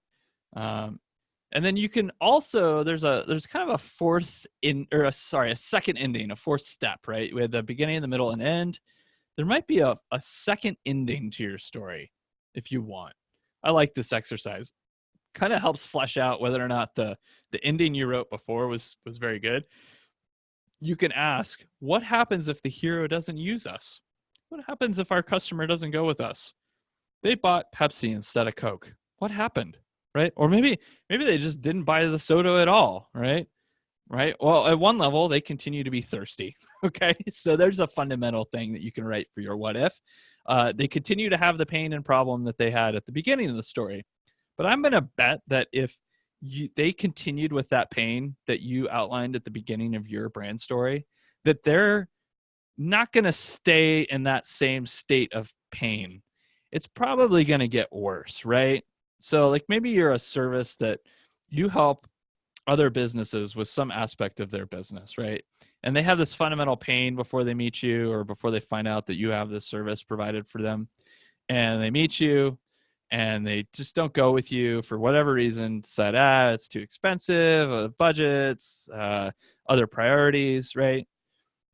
Speaker 2: And then you can also, there's kind of a second ending, a fourth step, right? We had the beginning, the middle, and end. There might be a second ending to your story if you want. I like this exercise. Kind of helps flesh out whether or not the ending you wrote before was very good. You can ask, what happens if the hero doesn't use us? What happens if our customer doesn't go with us? They bought Pepsi instead of Coke. What happened? Right? Or maybe they just didn't buy the soda at all, right? Right? Well, at one level, they continue to be thirsty. Okay? So there's a fundamental thing that you can write for your what if. They continue to have the pain and problem that they had at the beginning of the story. But I'm going to bet that if they continued with that pain that you outlined at the beginning of your brand story, that they're not going to stay in that same state of pain. It's probably going to get worse, right? So like maybe you're a service that you help other businesses with some aspect of their business, right? And they have this fundamental pain before they meet you or before they find out that you have this service provided for them. And they meet you and they just don't go with you for whatever reason, decide, it's too expensive, budgets, other priorities, right?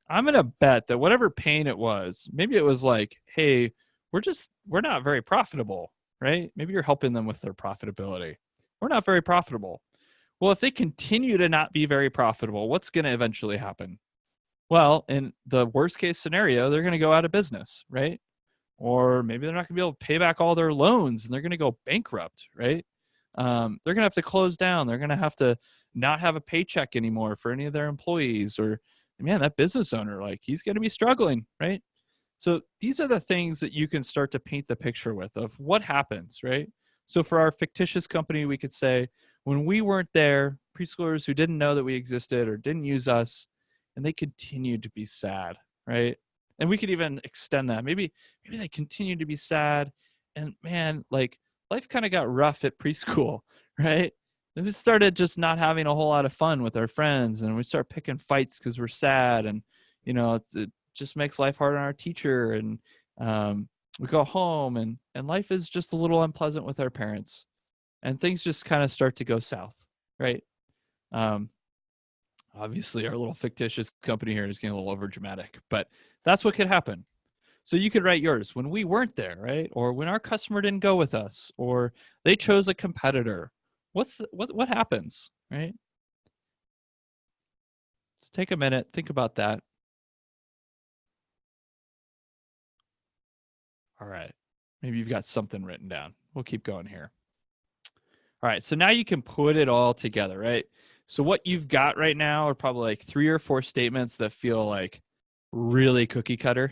Speaker 2: I'm going to bet that whatever pain it was, maybe it was like, hey, we're not very profitable, right? Maybe you're helping them with their profitability. We're not very profitable. Well, if they continue to not be very profitable, what's going to eventually happen? Well, in the worst case scenario, they're going to go out of business, right? Or maybe they're not going to be able to pay back all their loans and they're going to go bankrupt, right? They're going to have to close down. They're going to have to not have a paycheck anymore for any of their employees, or man, that business owner, like he's going to be struggling, right? So these are the things that you can start to paint the picture with of what happens, right? So for our fictitious company, we could say, when we weren't there, preschoolers who didn't know that we existed or didn't use us, and they continued to be sad, right? And we could even extend that. Maybe they continued to be sad, and man, like life kind of got rough at preschool, right? And we started just not having a whole lot of fun with our friends, and we start picking fights because we're sad, and it just makes life hard on our teacher, and we go home, and life is just a little unpleasant with our parents, and things just kind of start to go south, right? Obviously, our little fictitious company here is getting a little over dramatic, but that's what could happen. So you could write yours when we weren't there, right? Or when our customer didn't go with us, or they chose a competitor. What happens, right? Let's take a minute, think about that. All right. Maybe you've got something written down. We'll keep going here. All right. So now you can put it all together, right? So what you've got right now are probably like 3 or 4 statements that feel like really cookie cutter.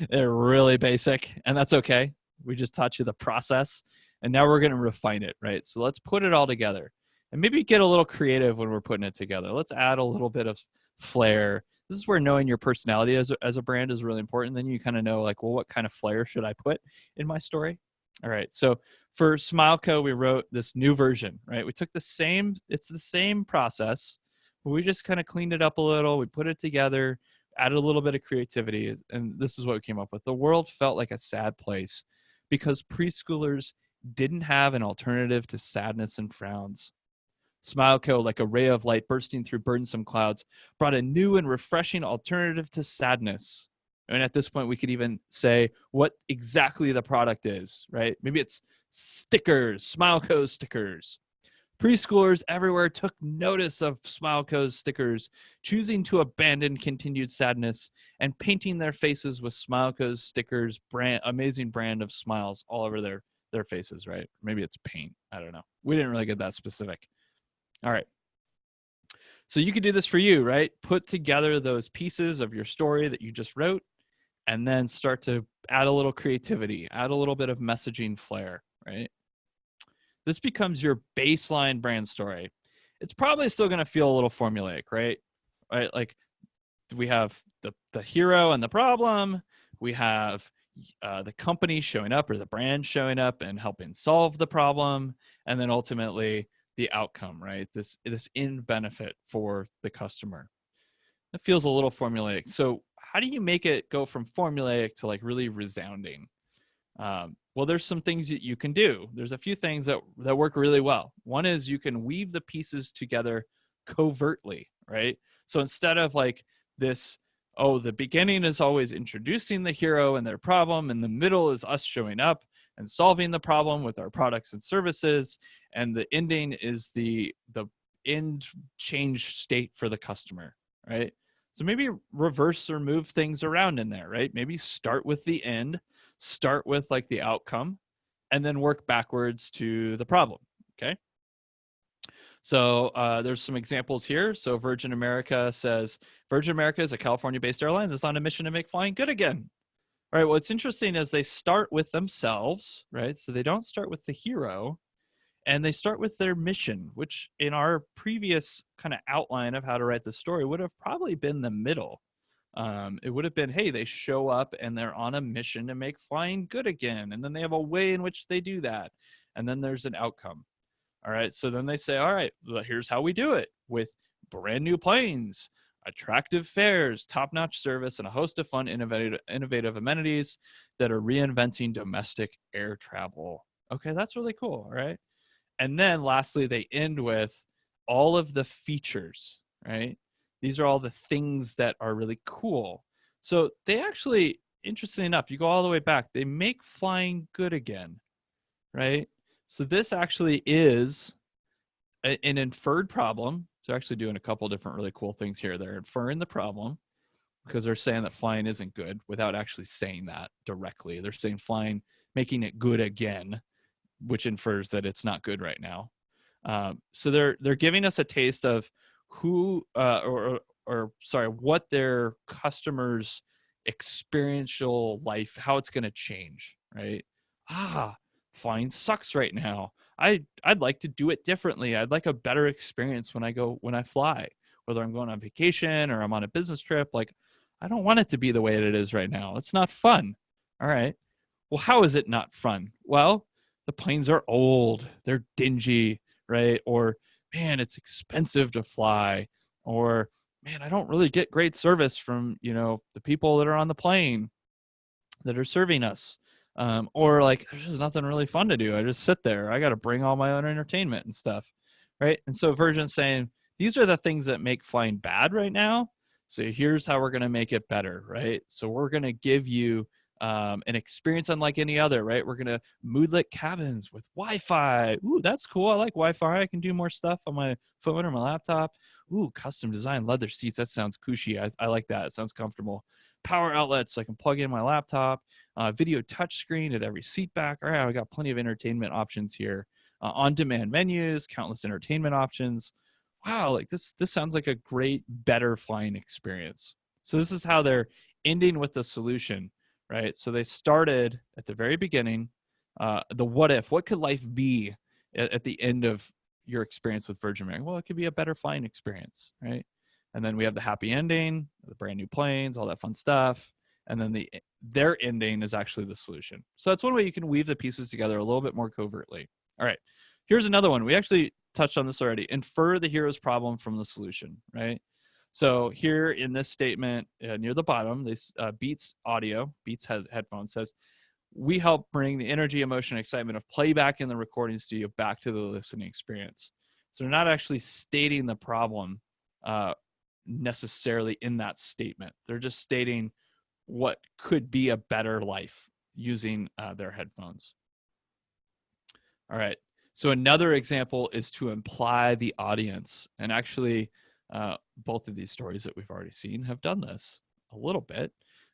Speaker 2: They're really basic, and that's okay. We just taught you the process, and now we're going to refine it, right? So let's put it all together and maybe get a little creative when we're putting it together. Let's add a little bit of flair. This is where knowing your personality as a brand is really important. Then you kind of know like, well, what kind of flair should I put in my story? All right. So for SmileCo, we wrote this new version, right? We took it's the same process, but we just kind of cleaned it up a little. We put it together, added a little bit of creativity, and this is what we came up with. The world felt like a sad place because preschoolers didn't have an alternative to sadness and frowns. SmileCo, like a ray of light bursting through burdensome clouds, brought a new and refreshing alternative to sadness. And at this point, we could even say what exactly the product is, right? Maybe it's stickers, SmileCo stickers. Preschoolers everywhere took notice of SmileCo's stickers, choosing to abandon continued sadness and painting their faces with SmileCo's stickers, amazing brand of smiles all over their their faces, right? Maybe it's paint. I don't know. We didn't really get that specific. All right. So you could do this for you, right? Put together those pieces of your story that you just wrote, and then start to add a little creativity, add a little bit of messaging flair, right? This becomes your baseline brand story. It's probably still going to feel a little formulaic, right? Right? Like we have the hero and the problem. We have the company showing up or the brand showing up and helping solve the problem, and then ultimately the outcome, right? This end benefit for the customer. It feels a little formulaic. So how do you make it go from formulaic to like really resounding? Well, there's some things that you can do. There's a few things that work really well. One is you can weave the pieces together covertly, right? So instead of like this, oh, the beginning is always introducing the hero and their problem, and the middle is us showing up and solving the problem with our products and services, and the ending is the end change state for the customer, right? So maybe reverse or move things around in there, right? Maybe start with the end, start with like the outcome, and then work backwards to the problem, okay? So there's some examples here. So Virgin America says, Virgin America is a California-based airline that's on a mission to make flying good again. All right, what's interesting is they start with themselves, right? So they don't start with the hero, and they start with their mission, which in our previous kind of outline of how to write the story would have probably been the middle. It would have been, hey, they show up and they're on a mission to make flying good again. And then they have a way in which they do that. And then there's an outcome. All right. So then they say, all right, well, here's how we do it with brand new planes, attractive fares, top-notch service, and a host of fun, innovative amenities that are reinventing domestic air travel. Okay, that's really cool. All right. And then lastly, they end with all of the features, right? These are all the things that are really cool. So they actually, interesting enough, you go all the way back, they make flying good again, right? So this actually is an inferred problem. They're actually doing a couple different really cool things here. They're inferring the problem because they're saying that flying isn't good without actually saying that directly. They're saying flying, making it good again, which infers that it's not good right now. So they're giving us a taste of who what their customers' experiential life, how it's going to change, right? Flying sucks right now. I'd like to do it differently. I'd like a better experience when I fly, whether I'm going on vacation or I'm on a business trip. Like, I don't want it to be the way it is right now. It's not fun. All right. Well, how is it not fun? Well, the planes are old, they're dingy, right? Or, man, it's expensive to fly. Or, man, I don't really get great service from, the people that are on the plane that are serving us. Or like, there's just nothing really fun to do. I just sit there. I got to bring all my own entertainment and stuff, right? And so Virgin's saying, these are the things that make flying bad right now. So here's how we're going to make it better, right? So we're going to give you an experience unlike any other, right? We're going to moodlet cabins with Wi-Fi. Ooh, that's cool. I like Wi-Fi. I can do more stuff on my phone or my laptop. Ooh, custom design leather seats. That sounds cushy. I like that. It sounds comfortable. Power outlets so I can plug in my laptop. Video touchscreen at every seat back. All right, I got plenty of entertainment options here. On-demand menus, countless entertainment options. Wow, like this sounds like a great, better flying experience. So this is how they're ending with the solution, right? So they started at the very beginning, the what if, what could life be at the end of your experience with Virgin America? Well, it could be a better flying experience, right? And then we have the happy ending, the brand new planes, all that fun stuff. And then their ending is actually the solution. So that's one way you can weave the pieces together a little bit more covertly. All right, here's another one. We actually touched on this already. Infer the hero's problem from the solution, right? So here in this statement near the bottom, this Beats headphones says, we help bring the energy, emotion, excitement of playback in the recording studio back to the listening experience. So they're not actually stating the problem necessarily in that statement. They're just stating what could be a better life using their headphones. All right. So another example is to imply the audience. And actually, both of these stories that we've already seen have done this a little bit.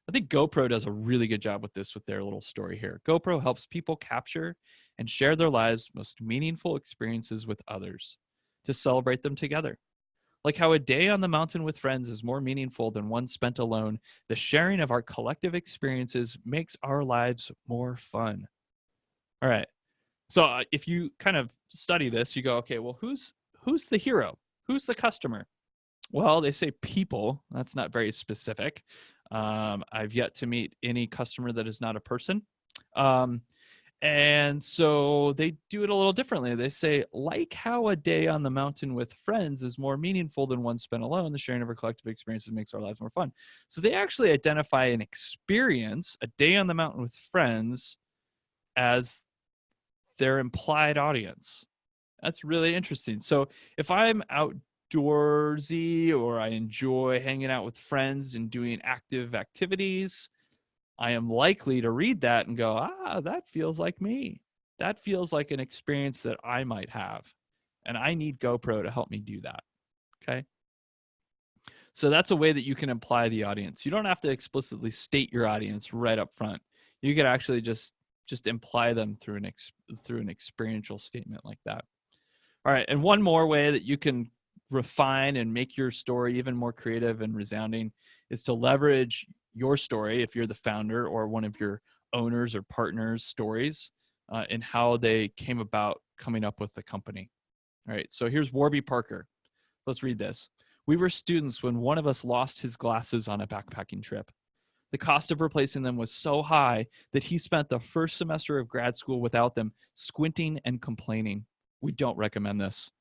Speaker 2: I think GoPro does a really good job with this with their little story here. GoPro helps people capture and share their lives' most meaningful experiences with others, to celebrate them together. Like how a day on the mountain with friends is more meaningful than one spent alone, the sharing of our collective experiences makes our lives more fun. All right. So if you kind of study this, you go, okay, well, who's the hero? Who's the customer? Well, they say people. That's not very specific. I've yet to meet any customer that is not a person. And so they do it a little differently. They say, like how a day on the mountain with friends is more meaningful than one spent alone, the sharing of our collective experiences makes our lives more fun. So they actually identify an experience, a day on the mountain with friends, as their implied audience. That's really interesting. So if I'm outdoorsy or I enjoy hanging out with friends and doing active activities, I am likely to read that and go, that feels like me. That feels like an experience that I might have. And I need GoPro to help me do that. Okay. So that's a way that you can imply the audience. You don't have to explicitly state your audience right up front. You could actually just imply them through an experiential statement like that. All right. And one more way that you can refine and make your story even more creative and resounding is to leverage your story, if you're the founder or one of your owners or partners' stories, and how they came about coming up with the company. All right. So here's Warby Parker. Let's read this. We were students when one of us lost his glasses on a backpacking trip. The cost of replacing them was so high that he spent the first semester of grad school without them, squinting and complaining. We don't recommend this.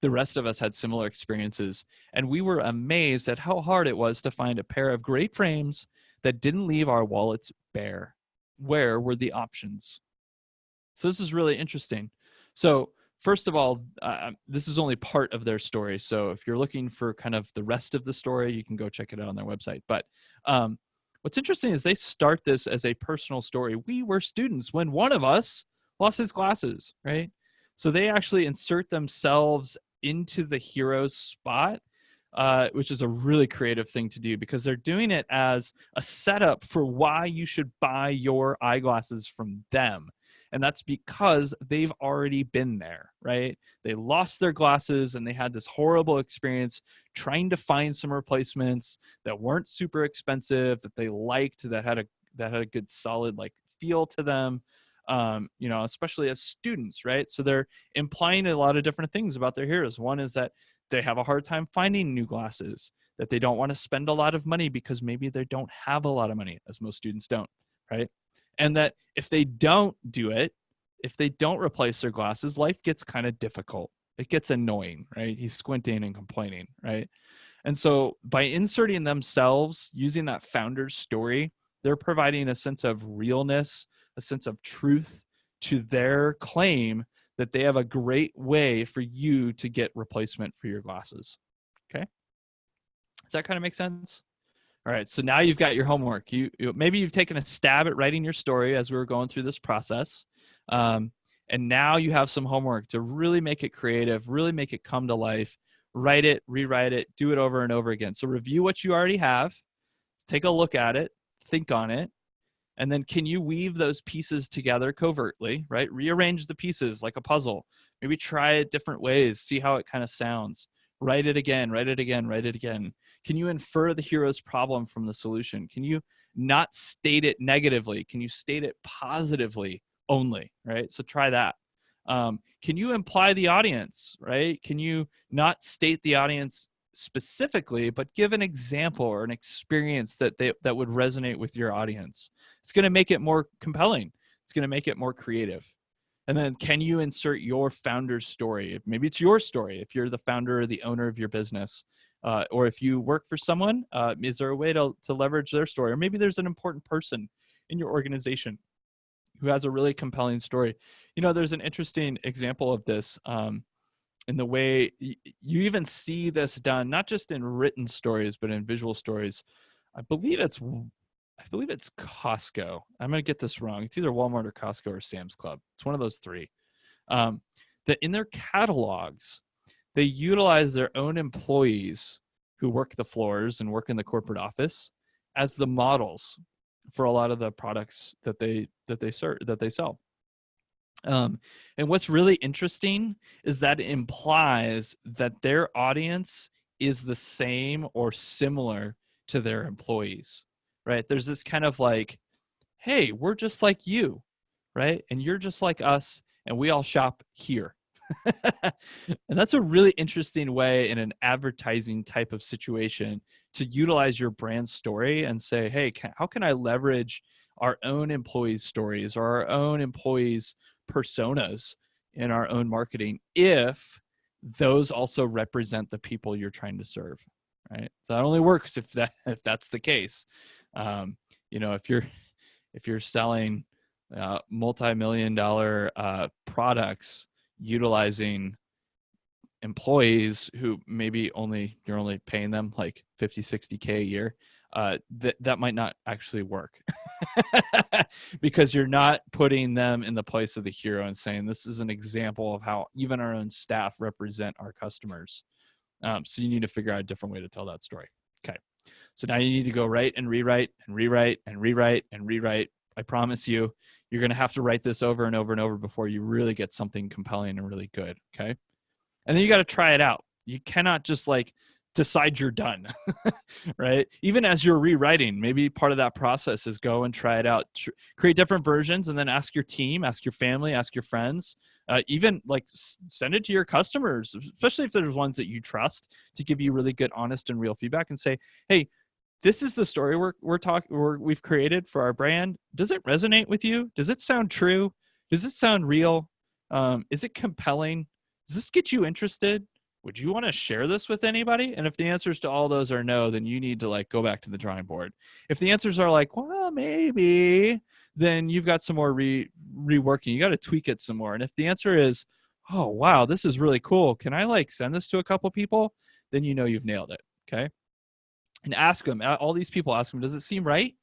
Speaker 2: The rest of us had similar experiences, and we were amazed at how hard it was to find a pair of great frames that didn't leave our wallets bare. Where were the options? So this is really interesting. So first of all, this is only part of their story. So if you're looking for kind of the rest of the story, you can go check it out on their website. But what's interesting is they start this as a personal story. We were students when one of us lost his glasses, right? So they actually insert themselves into the hero's spot, which is a really creative thing to do because they're doing it as a setup for why you should buy your eyeglasses from them. And that's because they've already been there, right? They lost their glasses and they had this horrible experience trying to find some replacements that weren't super expensive, that they liked, that had a good solid like feel to them. Especially as students, right? So they're implying a lot of different things about their heroes. One is that they have a hard time finding new glasses, that they don't want to spend a lot of money because maybe they don't have a lot of money, as most students don't, right? And that if they don't do it, if they don't replace their glasses, life gets kind of difficult. It gets annoying, right? He's squinting and complaining, right? And so by inserting themselves, using that founder's story, they're providing a sense of realness, a sense of truth to their claim that they have a great way for you to get replacement for your glasses. Okay. Does that kind of make sense? All right. So now you've got your homework. Maybe you've taken a stab at writing your story as we were going through this process. And now you have some homework to really make it creative, really make it come to life. Write it, rewrite it, do it over and over again. So review what you already have, take a look at it, think on it, and then can you weave those pieces together covertly, right? Rearrange the pieces like a puzzle. Maybe try it different ways, see how it kind of sounds. Write it again, write it again, write it again. Can you infer the hero's problem from the solution? Can you not state it negatively? Can you state it positively only, right? So try that. Can you imply the audience, right? Can you not state the audience specifically, but give an example or an experience that would resonate with your audience? It's going to make it more compelling. It's going to make it more creative. And then can you insert your founder's story? Maybe it's your story if you're the founder or the owner of your business. Or if you work for someone, is there a way to leverage their story? Or maybe there's an important person in your organization who has a really compelling story. There's an interesting example of this in the way you even see this done, not just in written stories, but in visual stories. I believe it's Costco. I'm going to get this wrong. It's either Walmart or Costco or Sam's Club. It's one of those three. That in their catalogs, they utilize their own employees who work the floors and work in the corporate office as the models for a lot of the products that they sell. And what's really interesting is that it implies that their audience is the same or similar to their employees, right? There's this kind of like, hey, we're just like you, right? And you're just like us, and we all shop here. And that's a really interesting way in an advertising type of situation to utilize your brand story and say, hey, how can I leverage our own employees' stories or our own employees' personas in our own marketing if those also represent the people you're trying to serve, right? So that only works if that's the case. If you're selling multi-million-dollar products utilizing employees who maybe you're only paying them like 50, 60K a year, that might not actually work because you're not putting them in the place of the hero and saying, this is an example of how even our own staff represent our customers. So you need to figure out a different way to tell that story. Okay. So now you need to go write and rewrite and rewrite and rewrite and rewrite. I promise you, you're going to have to write this over and over and over before you really get something compelling and really good. Okay. And then you got to try it out. You cannot just like decide you're done, right? Even as you're rewriting, maybe part of that process is go and try it out, create different versions, and then ask your team, ask your family, ask your friends, even like send it to your customers, especially if there's ones that you trust, to give you really good, honest, and real feedback and say, hey, this is the story we've created for our brand. Does it resonate with you? Does it sound true? Does it sound real? Is it compelling? Does this get you interested? Would you want to share this with anybody? And if the answers to all those are no, then you need to like go back to the drawing board. If the answers are like, well, maybe, then you've got some more reworking. You got to tweak it some more. And if the answer is, oh, wow, this is really cool. Can I like send this to a couple people? Then you know you've nailed it. Okay. And ask them, all these people ask them, does it seem right?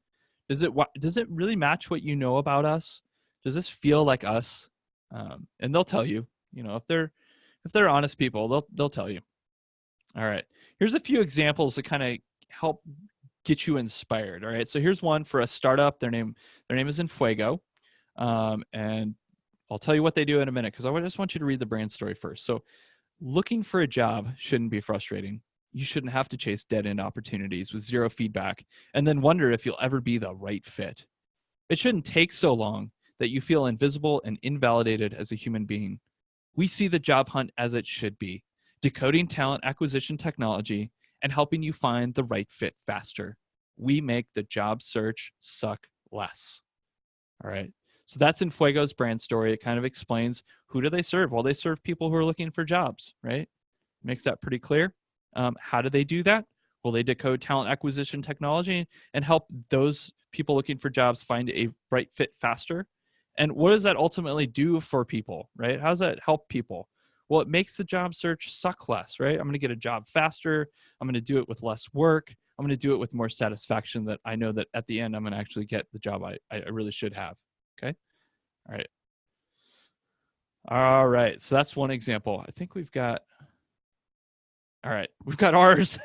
Speaker 2: Does it really match what you know about us? Does this feel like us? And they'll tell you, if they're honest people, they'll tell you. All right. Here's a few examples to kind of help get you inspired. All right. So here's one for a startup. Their name is in Fuego. And I'll tell you what they do in a minute because I just want you to read the brand story first. So looking for a job shouldn't be frustrating. You shouldn't have to chase dead-end opportunities with zero feedback and then wonder if you'll ever be the right fit. It shouldn't take so long that you feel invisible and invalidated as a human being. We see the job hunt as it should be, decoding talent acquisition technology and helping you find the right fit faster. We make the job search suck less. All right. So that's in Fuego's brand story. It kind of explains who do they serve? Well, they serve people who are looking for jobs, right? Makes that pretty clear. How do they do that? Well, they decode talent acquisition technology and help those people looking for jobs find a right fit faster. And what does that ultimately do for people, right? How does that help people? Well, it makes the job search suck less, right? I'm going to get a job faster. I'm going to do it with less work. I'm going to do it with more satisfaction that I know that at the end, I'm going to actually get the job I really should have. Okay. All right. All right. So that's one example. I think we've got ours.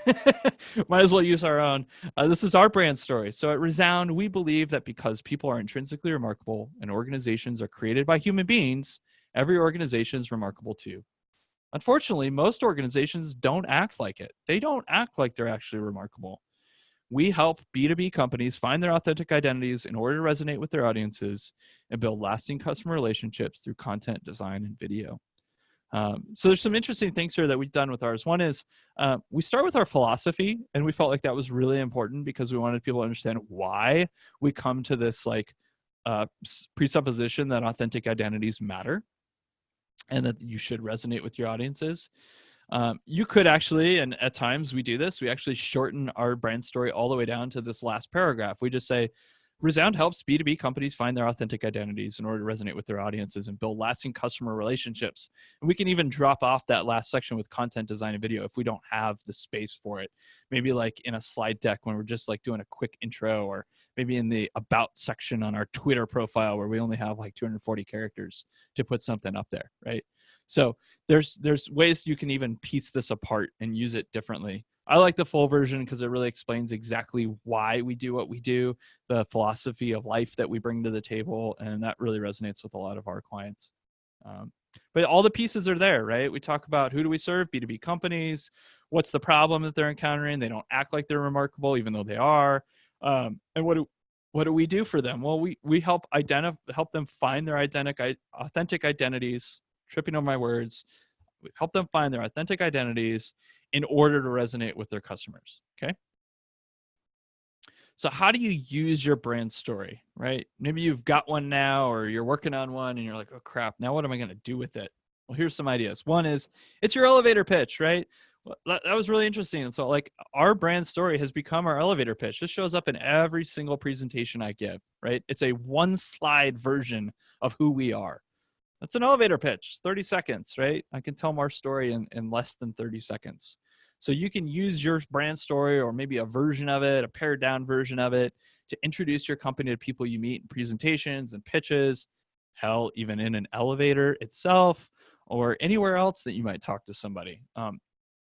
Speaker 2: Might as well use our own. This is our brand story. So at Resound, we believe that because people are intrinsically remarkable and organizations are created by human beings, every organization is remarkable too. Unfortunately, most organizations don't act like it. They don't act like they're actually remarkable. We help B2B companies find their authentic identities in order to resonate with their audiences and build lasting customer relationships through content, design, and video. So there's some interesting things here that we've done with ours. One is we start with our philosophy, and we felt like that was really important because we wanted people to understand why we come to this presupposition that authentic identities matter and that you should resonate with your audiences. You could actually, and at times we do this, we actually shorten our brand story all the way down to this last paragraph. We just say, Resound helps B2B companies find their authentic identities in order to resonate with their audiences and build lasting customer relationships. And we can even drop off that last section with content, design, and video if we don't have the space for it. Maybe like in a slide deck when we're just like doing a quick intro, or maybe in the about section on our Twitter profile where we only have like 240 characters to put something up there, right? So there's ways you can even piece this apart and use it differently. I like the full version because it really explains exactly why we do what we do, the philosophy of life that we bring to the table, and that really resonates with a lot of our clients. But all the pieces are there, right? We talk about who do we serve, B2B companies, what's the problem that they're encountering. They don't act like they're remarkable, even though they are. And what do we do for them? Well, we help them find their authentic identities. Tripping over my words. We help them find their authentic identities in order to resonate with their customers. Okay. So how do you use your brand story, right? Maybe you've got one now, or you're working on one and you're like, oh crap, now what am I going to do with it? Well, here's some ideas. One is it's your elevator pitch, right? Well, that was really interesting. And so like our brand story has become our elevator pitch. This shows up in every single presentation I give, right? It's a one slide version of who we are. That's an elevator pitch, 30 seconds, right? I can tell our story in less than 30 seconds. So you can use your brand story or maybe a version of it, a pared down version of it, to introduce your company to people you meet in presentations and pitches, hell, even in an elevator itself or anywhere else that you might talk to somebody.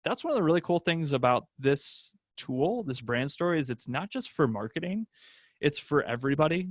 Speaker 2: That's one of the really cool things about this tool, this brand story, is it's not just for marketing, it's for everybody.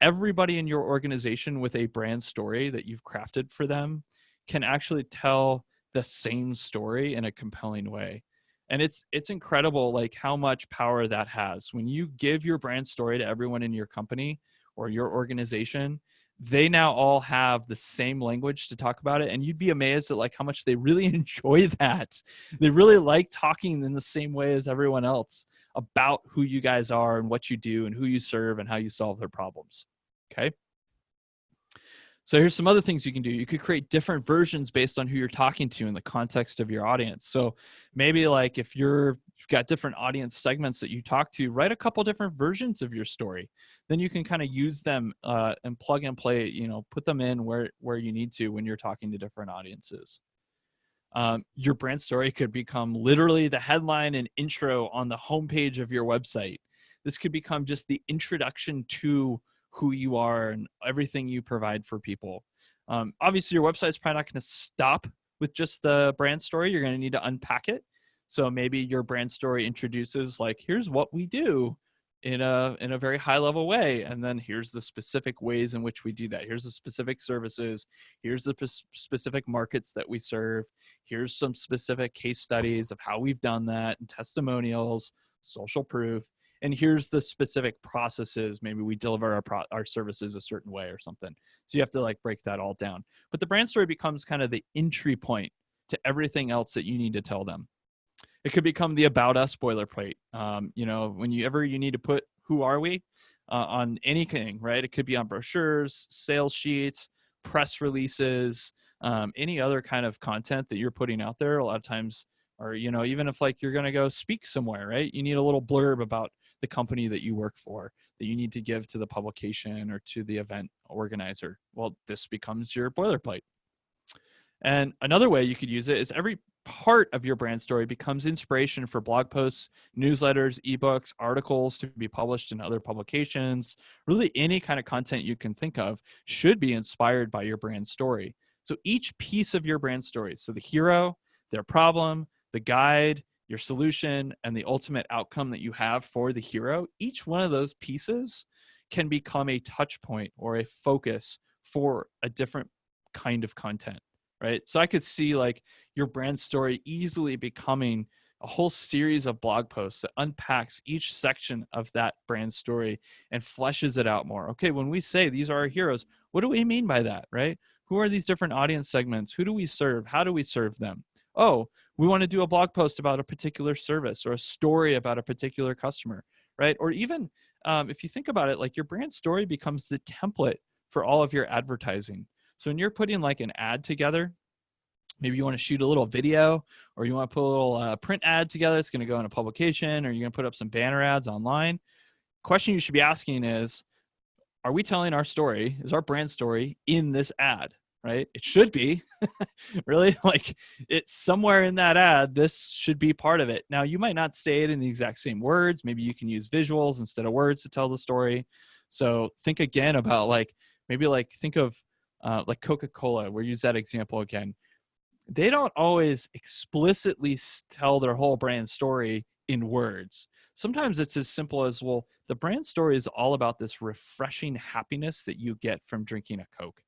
Speaker 2: Everybody in your organization with a brand story that you've crafted for them can actually tell the same story in a compelling way. And it's incredible like how much power that has. When you give your brand story to everyone in your company or your organization, they now all have the same language to talk about it. And you'd be amazed at like how much they really enjoy that. They really like talking in the same way as everyone else about who you guys are and what you do and who you serve and how you solve their problems. Okay. So here's some other things you can do. You could create different versions based on who you're talking to in the context of your audience. So maybe like if you've got different audience segments that you talk to, write a couple different versions of your story. Then you can kind of use them and plug and play, put them in where you need to when you're talking to different audiences. Your brand story could become literally the headline and intro on the homepage of your website. This could become just the introduction to who you are and everything you provide for people. Obviously, your website's probably not going to stop with just the brand story. You're going to need to unpack it. So maybe your brand story introduces like, here's what we do in a very high level way. And then here's the specific ways in which we do that. Here's the specific services. Here's the specific markets that we serve. Here's some specific case studies of how we've done that and testimonials, social proof. And here's the specific processes. Maybe we deliver our services a certain way or something. So you have to like break that all down. But the brand story becomes kind of the entry point to everything else that you need to tell them. It could become the about us boilerplate. Whenever you need to put who are we on anything, right? It could be on brochures, sales sheets, press releases, any other kind of content that you're putting out there. A lot of times, or even if like you're going to go speak somewhere, right? You need a little blurb about the company that you work for that you need to give to the publication or to the event organizer. Well, this becomes your boilerplate. And another way you could use it is every part of your brand story becomes inspiration for blog posts, newsletters, ebooks, articles to be published in other publications. Really any kind of content you can think of should be inspired by your brand story. So each piece of your brand story, so the hero, their problem, the guide, your solution, and the ultimate outcome that you have for the hero, each one of those pieces can become a touch point or a focus for a different kind of content, right? So I could see like your brand story easily becoming a whole series of blog posts that unpacks each section of that brand story and fleshes it out more. Okay, when we say these are our heroes, what do we mean by that, right? Who are these different audience segments? Who do we serve? How do we serve them? Oh, we want to do a blog post about a particular service or a story about a particular customer, right? Or even if you think about it, like your brand story becomes the template for all of your advertising. So when you're putting like an ad together, maybe you want to shoot a little video or you want to put a little print ad together. It's going to go in a publication or you're going to put up some banner ads online. Question you should be asking is, are we telling our story? Is our brand story in this ad? Right? It should be. Really, like it's somewhere in that ad. This should be part of it. Now, you might not say it in the exact same words. Maybe you can use visuals instead of words to tell the story. So think again about think of like Coca-Cola. We'll use that example again. They don't always explicitly tell their whole brand story in words. Sometimes it's as simple as, well, the brand story is all about this refreshing happiness that you get from drinking a Coke.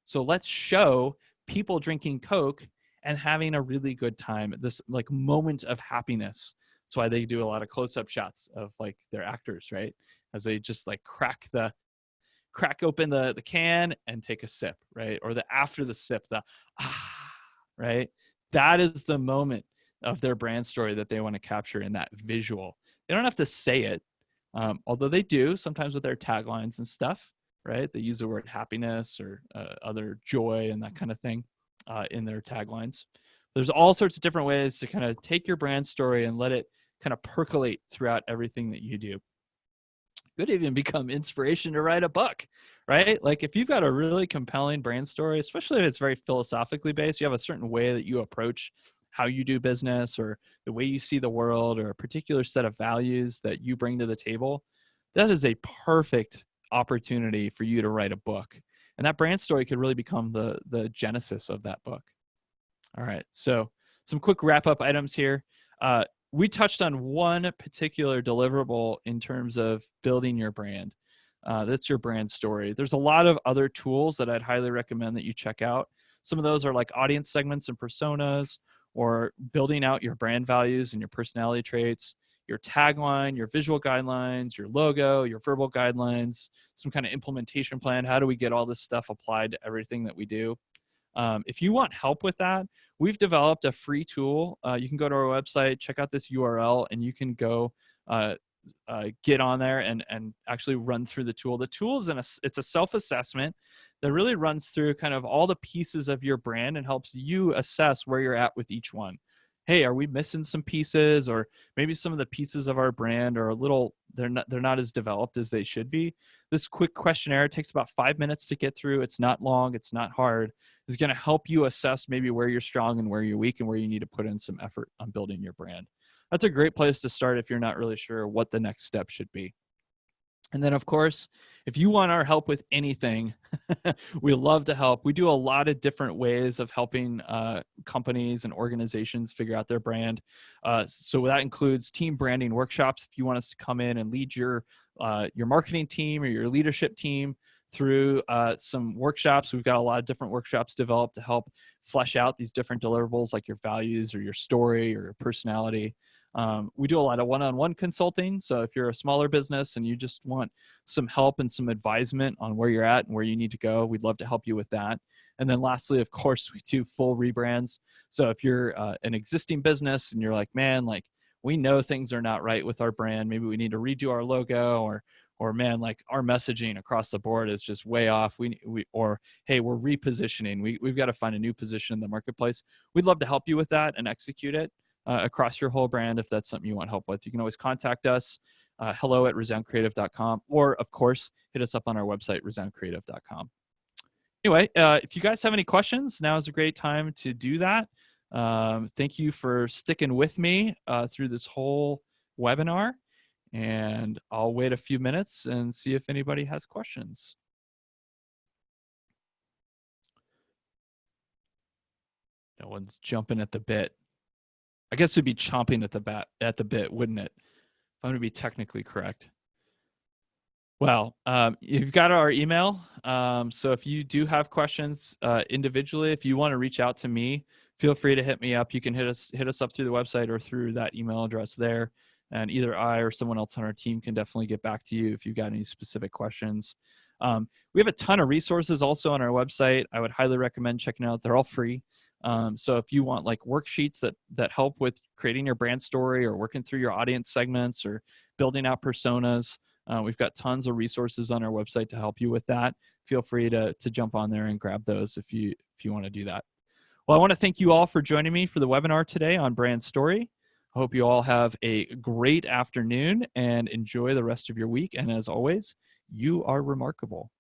Speaker 2: So let's show people drinking Coke and having a really good time, this like moment of happiness. That's why they do a lot of close-up shots of like their actors, right? As they just like crack open the can and take a sip, right? Or the after the sip, the right? That is the moment of their brand story that they want to capture in that visual. They don't have to say it, although they do sometimes with their taglines and stuff, right? They use the word happiness or other joy and that kind of thing in their taglines. There's all sorts of different ways to kind of take your brand story and let it kind of percolate throughout everything that you do. Could even become inspiration to write a book, right? Like if you've got a really compelling brand story, especially if it's very philosophically based, you have a certain way that you approach how you do business or the way you see the world or a particular set of values that you bring to the table, that is a perfect opportunity for you to write a book. And that brand story could really become the genesis of that book. All right, so some quick wrap-up items here. We touched on one particular deliverable in terms of building your brand. That's your brand story. There's a lot of other tools that I'd highly recommend that you check out. Some of those are like audience segments and personas, or building out your brand values and your personality traits, your tagline, your visual guidelines, your logo, your verbal guidelines, some kind of implementation plan. How do we get all this stuff applied to everything that we do? If you want help with that, we've developed a free tool. You can go to our website, check out this URL, and you can go get on there and actually run through the tool. The tool is it's a self-assessment that really runs through kind of all the pieces of your brand and helps you assess where you're at with each one. Hey, are we missing some pieces? Or maybe some of the pieces of our brand are a little, they're not as developed as they should be. This quick questionnaire takes about 5 minutes to get through. It's not long, it's not hard. It's going to help you assess maybe where you're strong and where you're weak and where you need to put in some effort on building your brand. That's a great place to start if you're not really sure what the next step should be. And then, of course, if you want our help with anything, we love to help. We do a lot of different ways of helping companies and organizations figure out their brand. So that includes team branding workshops. If you want us to come in and lead your marketing team or your leadership team through some workshops, we've got a lot of different workshops developed to help flesh out these different deliverables like your values or your story or your personality. We do a lot of one-on-one consulting. So if you're a smaller business and you just want some help and some advisement on where you're at and where you need to go, we'd love to help you with that. And then lastly, of course, we do full rebrands. So if you're an existing business and you're like, man, like we know things are not right with our brand, maybe we need to redo our logo, or man, like our messaging across the board is just way off. Or hey, we're repositioning. We've got to find a new position in the marketplace. We'd love to help you with that and execute it across your whole brand. If that's something you want help with, you can always contact us, hello@resoundcreative.com, or of course, hit us up on our website, resoundcreative.com. Anyway, if you guys have any questions, now is a great time to do that. Thank you for sticking with me through this whole webinar, and I'll wait a few minutes and see if anybody has questions. No one's jumping at the bit. I guess it'd be chomping at the bit, wouldn't it? If I'm going to be technically correct. Well, you've got our email. So if you do have questions individually, if you want to reach out to me, feel free to hit me up. You can hit us up through the website or through that email address there. And either I or someone else on our team can definitely get back to you if you've got any specific questions. We have a ton of resources also on our website. I would highly recommend checking out. They're all free. So if you want like worksheets that help with creating your brand story or working through your audience segments or building out personas, we've got tons of resources on our website to help you with that. Feel free to jump on there and grab those if you want to do that. Well, I want to thank you all for joining me for the webinar today on brand story. I hope you all have a great afternoon and enjoy the rest of your week. And as always, you are remarkable.